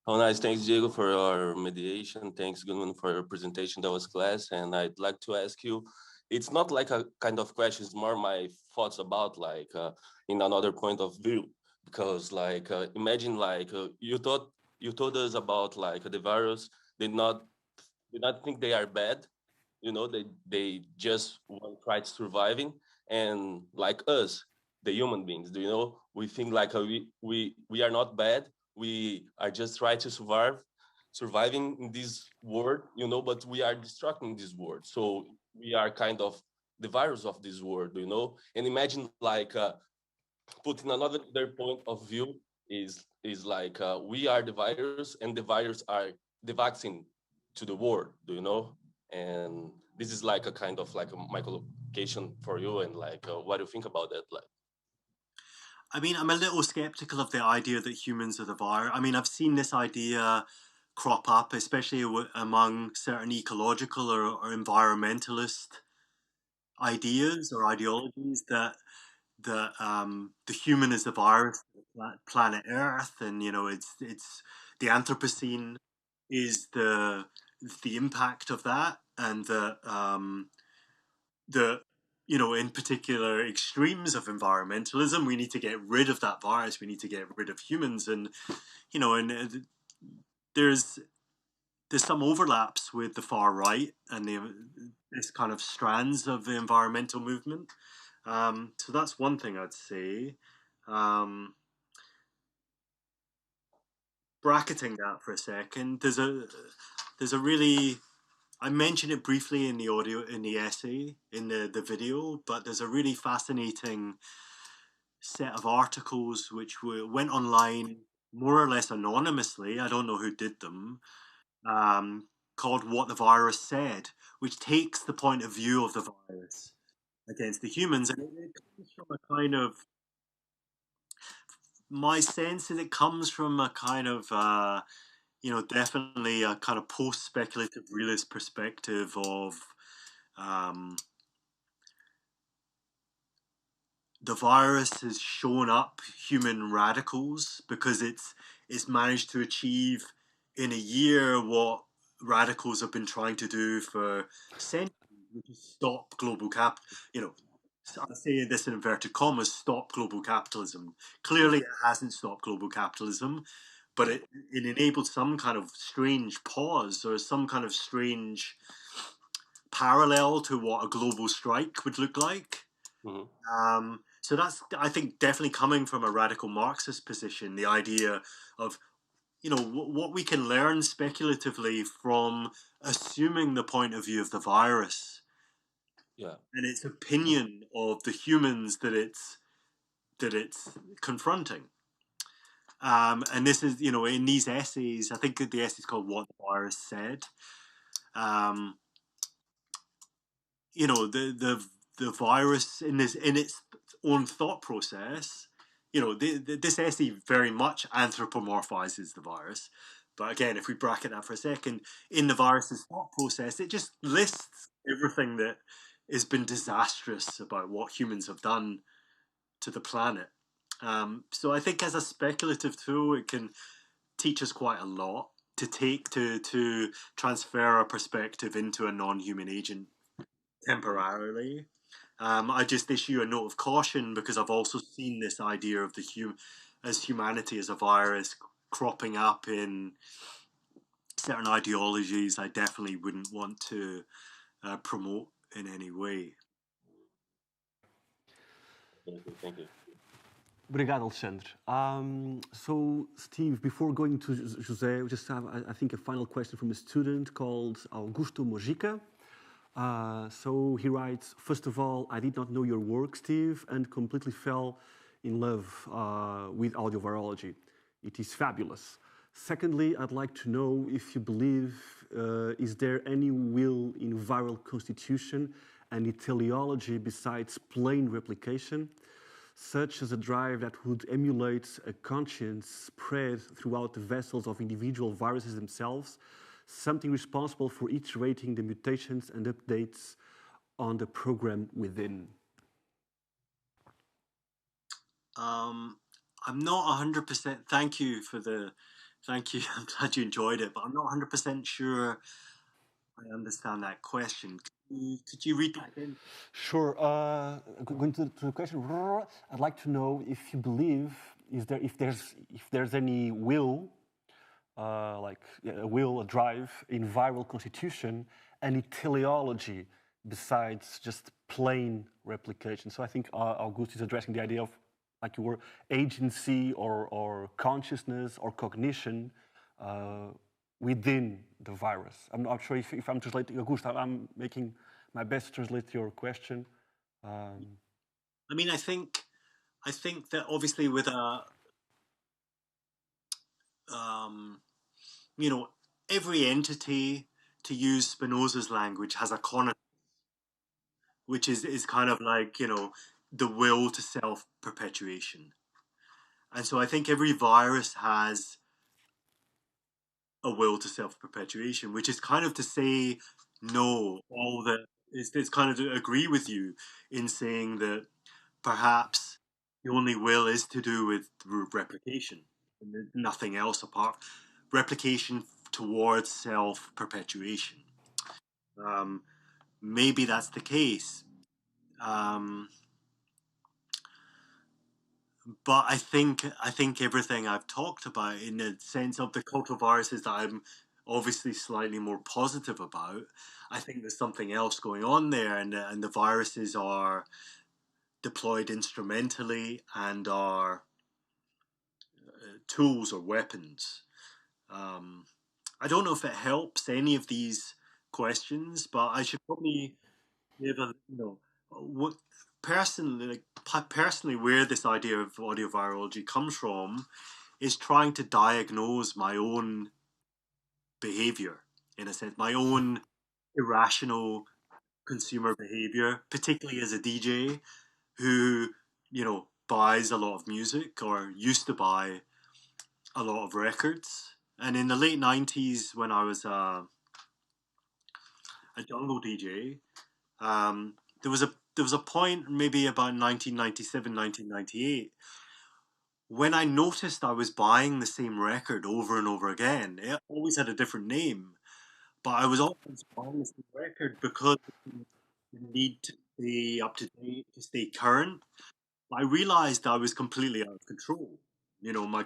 Oh, nice. Thanks, Diego, for your mediation. Thanks, Goodman, for your presentation. That was class. And I'd like to ask you, it's not like a kind of question, it's more my thoughts about in another point of view. Because imagine you told us about the virus, they not think they are bad, they just want to try surviving, and like us, the human beings, we think we are not bad, we are just trying to surviving in this world, but we are destructing this world, so we are kind of the virus of this world, and imagine putting another point of view is we are the virus and the virus are the vaccine to the world, and this is a kind of a micro-location for you, and what do you think about that? I mean, I'm a little skeptical of the idea that humans are the virus. I mean, I've seen this idea crop up, especially among certain ecological or environmentalist ideas or ideologies that the human is the virus of planet Earth, and it's the Anthropocene is the impact of that, and the in particular extremes of environmentalism, we need to get rid of that virus, we need to get rid of humans, and there's some overlaps with the far right and this kind of strands of the environmental movement. So that's one thing I'd say. Bracketing that for a second, there's a really, I mentioned it briefly in the audio, in the essay, in the video, but there's a really fascinating set of articles which went online more or less anonymously. I don't know who did them. Called "What the Virus Said," which takes the point of view of the virus against the humans, and it comes from a kind of, my sense is it comes from a kind of definitely a kind of post-speculative realist perspective of the virus has shown up human radicals because it's managed to achieve in a year what radicals have been trying to do for centuries, which is stop global I say this in inverted commas, stop global capitalism. Clearly, it hasn't stopped global capitalism, but it enabled some kind of strange pause or some kind of strange parallel to what a global strike would look like. So that's, I think, definitely coming from a radical Marxist position, the idea of, what we can learn speculatively from assuming the point of view of the virus and its opinion of the humans that it's confronting. And this is, in these essays, I think the essay is called "What the Virus Said." The virus in its own thought process. This essay very much anthropomorphizes the virus. But again, if we bracket that for a second, in the virus's thought process, it just lists everything that has been disastrous about what humans have done to the planet. So I think as a speculative tool, it can teach us quite a lot to transfer our perspective into a non-human agent temporarily. I just issue a note of caution because I've also seen this idea of humanity as a virus cropping up in certain ideologies I definitely wouldn't want to promote in any way. Thank you. Obrigado, Alexandre. So, Steve, before going to José, we just have, I think, a final question from a student called Augusto Mojica. So he writes, first of all, I did not know your work, Steve, and completely fell in love with audio virology. It is fabulous. Secondly, I'd like to know if you believe, is there any will in viral constitution and in teleology besides plain replication, such as a drive that would emulate a conscience spread throughout the vessels of individual viruses themselves, something responsible for iterating the mutations and updates on the program within? I'm not 100%. Thank you. I'm glad you enjoyed it, but I'm not 100% sure I understand that question. Could you read that again? Sure. Going to the question, I'd like to know if you believe, if there's any will, a drive in viral constitution and in teleology besides just plain replication. So I think Augusto is addressing the idea of like your agency or consciousness or cognition within the virus. I'm not sure if I'm translating, Augusto, I'm making my best to translate your question. I mean, I think that obviously with every entity, to use Spinoza's language, has a connotation, which is kind of like, the will to self-perpetuation. And so I think every virus has a will to self-perpetuation, which is kind of to say no, it's kind of to agree with you in saying that perhaps the only will is to do with replication, and there's nothing else apart. Replication towards self-perpetuation. Maybe that's the case. But I think everything I've talked about in the sense of the cultural viruses that I'm obviously slightly more positive about, I think there's something else going on there, and the viruses are deployed instrumentally and are tools or weapons. I don't know if it helps any of these questions, but I should probably give what personally where this idea of audio virology comes from is trying to diagnose my own behavior, in a sense, my own irrational consumer behavior, particularly as a DJ who, buys a lot of music or used to buy a lot of records. And in the late 90s, when I was a jungle DJ, there was a point maybe about 1997, 1998, when I noticed I was buying the same record over and over again. It always had a different name, but I was always buying the same record because need to stay up to date, to stay current. I realized I was completely out of control. You know, my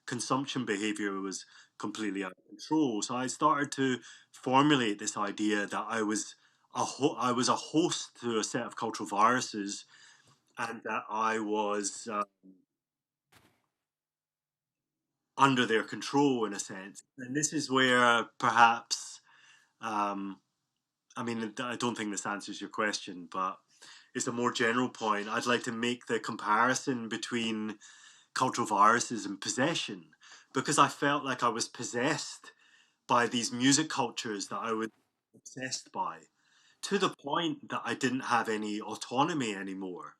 consumption behavior was completely out of control. So I started to formulate this idea that I was a host to a set of cultural viruses, and that I was under their control in a sense. And this is where perhaps, I mean, I don't think this answers your question, but it's a more general point. I'd like to make the comparison between cultural viruses and possession, because I felt like I was possessed by these music cultures that I was obsessed by, to the point that I didn't have any autonomy anymore.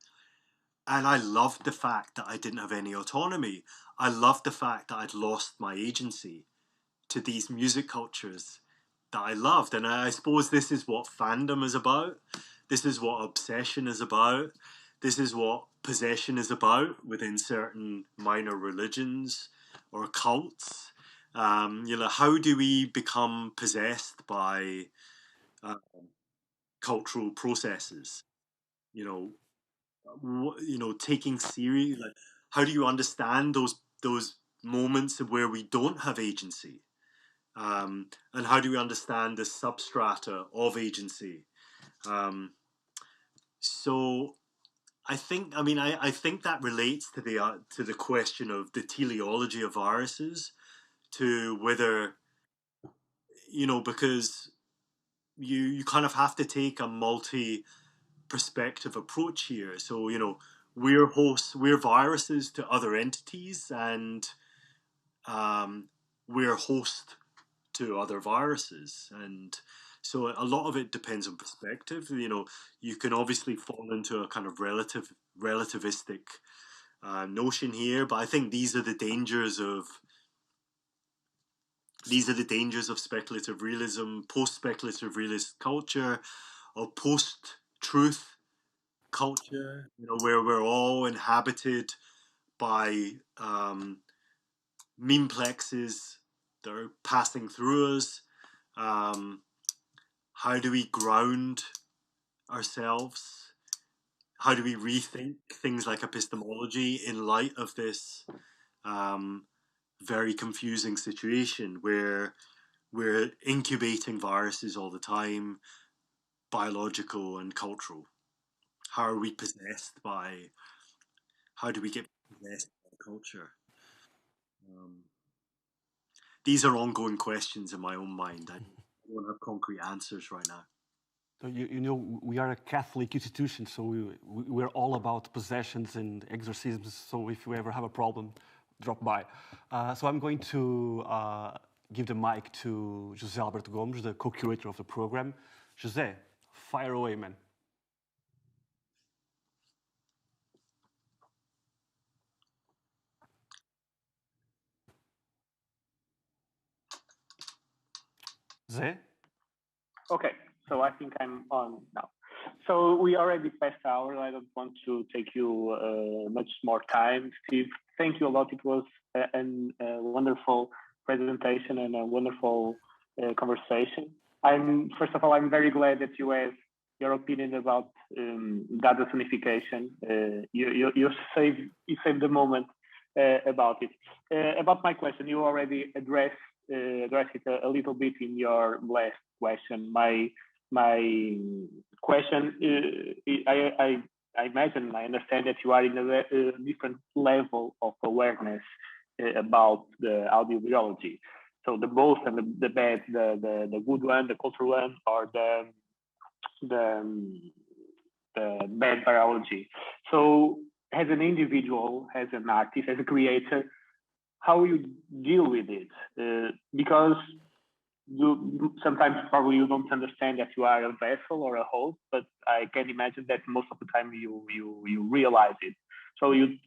And I loved the fact that I didn't have any autonomy. I loved the fact that I'd lost my agency to these music cultures that I loved. And I suppose this is what fandom is about. This is what obsession is about. This is what possession is about within certain minor religions or cults. You know, how do we become possessed by cultural processes? You know, taking serious. Like, how do you understand those moments where we don't have agency? And how do we understand the substrata of agency? So I think, I mean, I think that relates to the question of the teleology of viruses, to whether, you know, because you kind of have to take a multi perspective approach here. So, you know, we're viruses to other entities, and we're host to other viruses. And so a lot of it depends on perspective. You know, you can obviously fall into a kind of relativistic notion here, but I think these are the dangers of speculative realism, post-speculative realist culture, or post-truth culture. You know, where we're all inhabited by memeplexes that are passing through us. How do we ground ourselves? How do we rethink things like epistemology in light of this very confusing situation where we're incubating viruses all the time, biological and cultural? How are we possessed by? How do we get possessed by culture? These are ongoing questions in my own mind. I don't have concrete answers right now. So you know, we are a Catholic institution, so we're all about possessions and exorcisms. So if you ever have a problem, drop by. So I'm going to give the mic to José Alberto Gomes, the co-curator of the program. José, fire away, man. José? Okay, so I think I'm on now. So we already passed hour. I don't want to take you much more time. Steve, thank you a lot. It was a wonderful presentation and a wonderful conversation. First of all, I'm very glad that you have your opinion about data sonification. You saved the moment about it. About my question, you already addressed it a little bit in your last question. My question, I imagine, I understand that you are in a different level of awareness about the audio virology. So the both and the bad, the good one, the cultural one, or the bad virology. So as an individual, as an artist, as a creator, how you deal with it? Because sometimes probably you don't understand that you are a vessel or a host, but I can imagine that most of the time you realize it. So you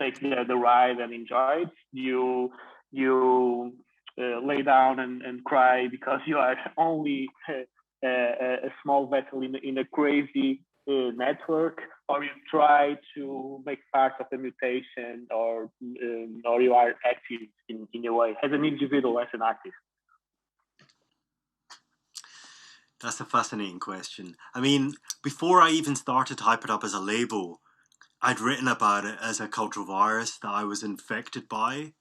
take the ride and enjoy it. You lay down and cry because you are only a small vessel in a crazy network, or you try to make part of the mutation, or you are active in a way as an individual, as an artist. That's a fascinating question. I mean, before I even started to hype it up as a label, I'd written about it as a cultural virus that I was infected by.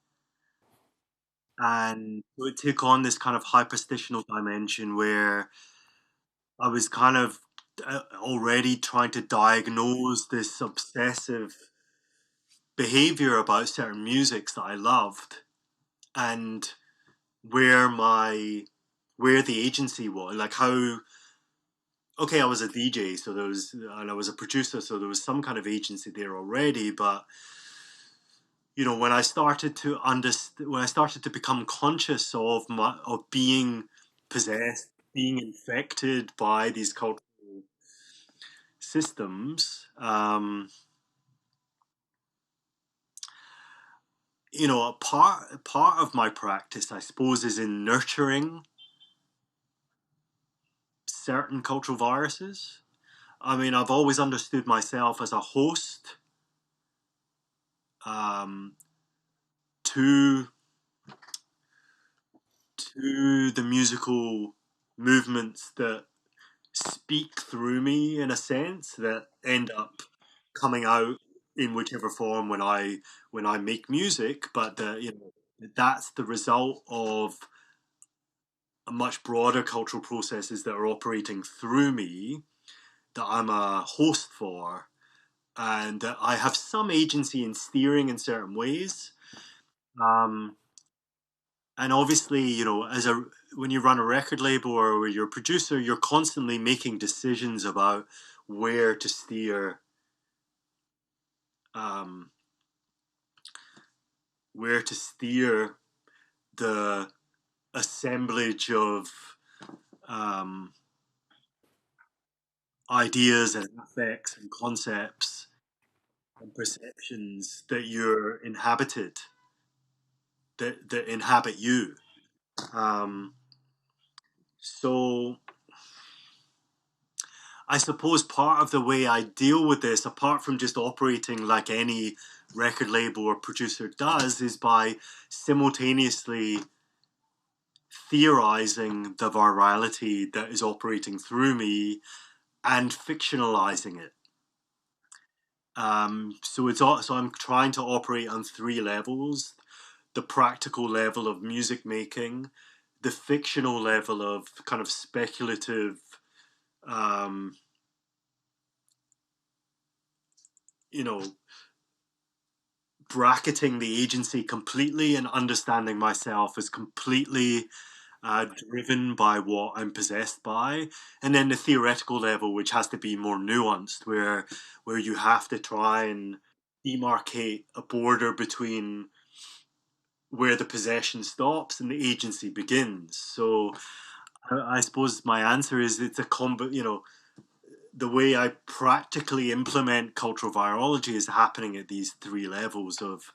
And so it took on this kind of hyperstitional dimension where I was kind of already trying to diagnose this obsessive behavior about certain musics that I loved and where the agency was, like how, okay, I was a DJ, so there was, and I was a producer, so there was some kind of agency there already, but you know, when I started to become conscious of being possessed, being infected by these cultural systems, you know, a part of my practice, I suppose, is in nurturing certain cultural viruses. I mean, I've always understood myself as a host to the musical movements that speak through me, in a sense, that end up coming out in whichever form when I make music. But you know, that's the result of a much broader cultural processes that are operating through me, that I'm a host for, and that I have some agency in steering in certain ways. And obviously, you know, when you run a record label or you're a producer, you're constantly making decisions about where to steer, um, the assemblage of ideas and affects and concepts and perceptions that you're inhabited, that inhabit you. So I suppose part of the way I deal with this, apart from just operating like any record label or producer does, is by simultaneously theorizing the virality that is operating through me and fictionalizing it. So I'm trying to operate on three levels: the practical level of music making, the fictional level of kind of speculative, you know, bracketing the agency completely and understanding myself as completely driven by what I'm possessed by, and then the theoretical level, which has to be more nuanced, where you have to try and demarcate a border between where the possession stops and the agency begins. So I suppose my answer is it's a you know, the way I practically implement cultural virology is happening at these three levels of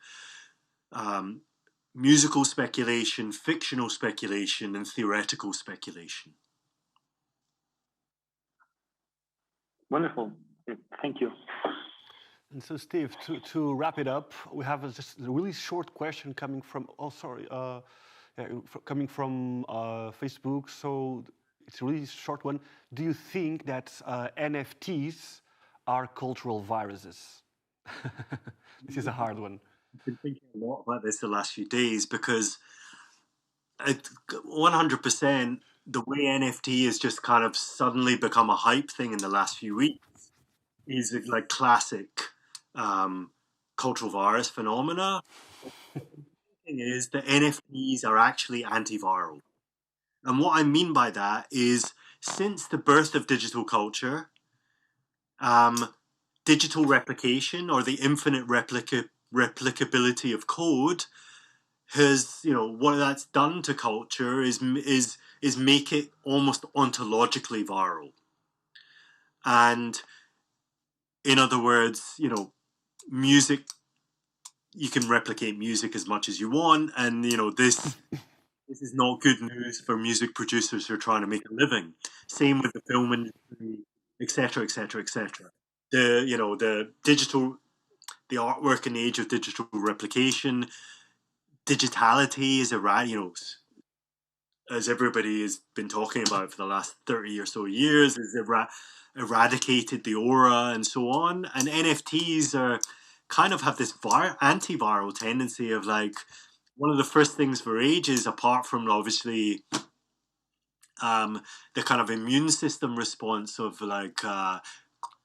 musical speculation, fictional speculation, and theoretical speculation. Wonderful. Thank you. And so, Steve, to wrap it up, we have just a really short question coming from, coming from Facebook. So it's a really short one. Do you think that NFTs are cultural viruses? This is a hard one. I've been thinking a lot about this the last few days because 100% the way NFT has just kind of suddenly become a hype thing in the last few weeks is like classic cultural virus phenomena. The thing is that NFTs are actually antiviral. And what I mean by that is since the birth of digital culture, digital replication or the infinite replicability of code has, you know, what that's done to culture is make it almost ontologically viral. And in other words, you know, music, you can replicate music as much as you want, and you know this is not good news for music producers who are trying to make a living. Same with the film industry, etc., etc., etc. The artwork in the age of digital replication, digitality is as everybody has been talking about for the last 30 or so years, has eradicated the aura and so on. And NFTs are kind of have this antiviral tendency of like, one of the first things for ages, apart from obviously the kind of immune system response of like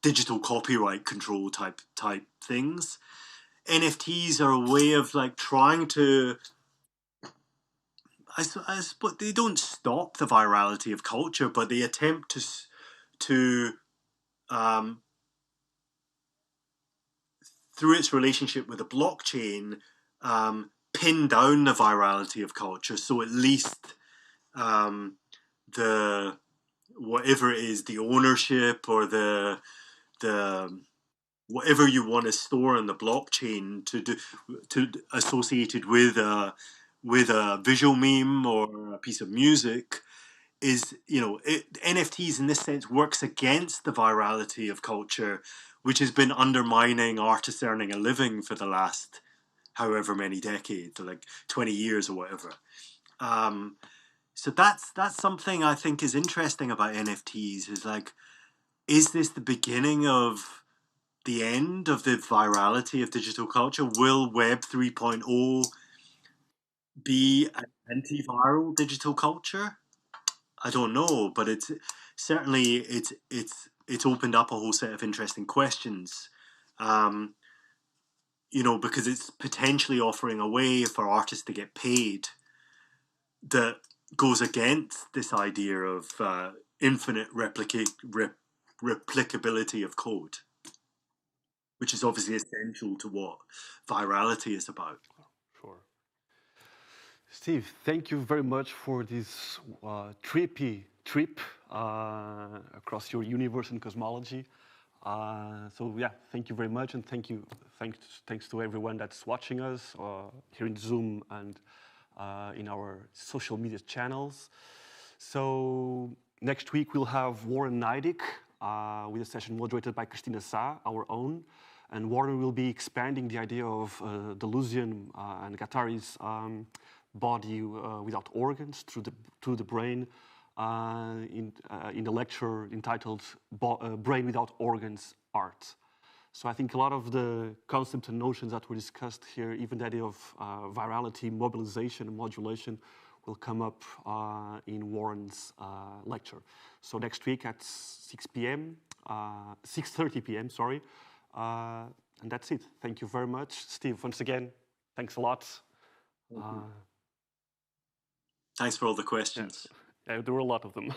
digital copyright control type things, NFTs are a way of like trying to, I suppose they don't stop the virality of culture, but they attempt to through its relationship with the blockchain, pin down the virality of culture. So at least the whatever it is, the ownership or the whatever you want to store on the blockchain to associated with a visual meme or a piece of music is, NFTs in this sense works against the virality of culture, which has been undermining artists earning a living for the last however many decades, like 20 years or whatever. So that's something I think is interesting about NFTs, is like, is this the beginning of the end of the virality of digital culture? Will Web 3.0 be an antiviral digital culture? I don't know, but it's certainly it's opened up a whole set of interesting questions. Because it's potentially offering a way for artists to get paid that goes against this idea of infinite replicability of code, which is obviously essential to what virality is about. Sure. Steve, thank you very much for this trippy trip across your universe and cosmology. So yeah, thank you very much, and thanks to everyone that's watching us here in Zoom and in our social media channels. So next week we'll have Warren Neidig with a session moderated by Christina Sa, our own. And Warren will be expanding the idea of Deleuzian and Guattari's body without organs through the brain in a lecture entitled Brain Without Organs Art. So I think a lot of the concepts and notions that were discussed here, even the idea of virality, mobilization, and modulation, will come up in Warren's lecture. So next week at 6:30 p.m., sorry. And that's it. Thank you very much. Steve, once again, thanks a lot. Thanks for all the questions. Yeah, there were a lot of them.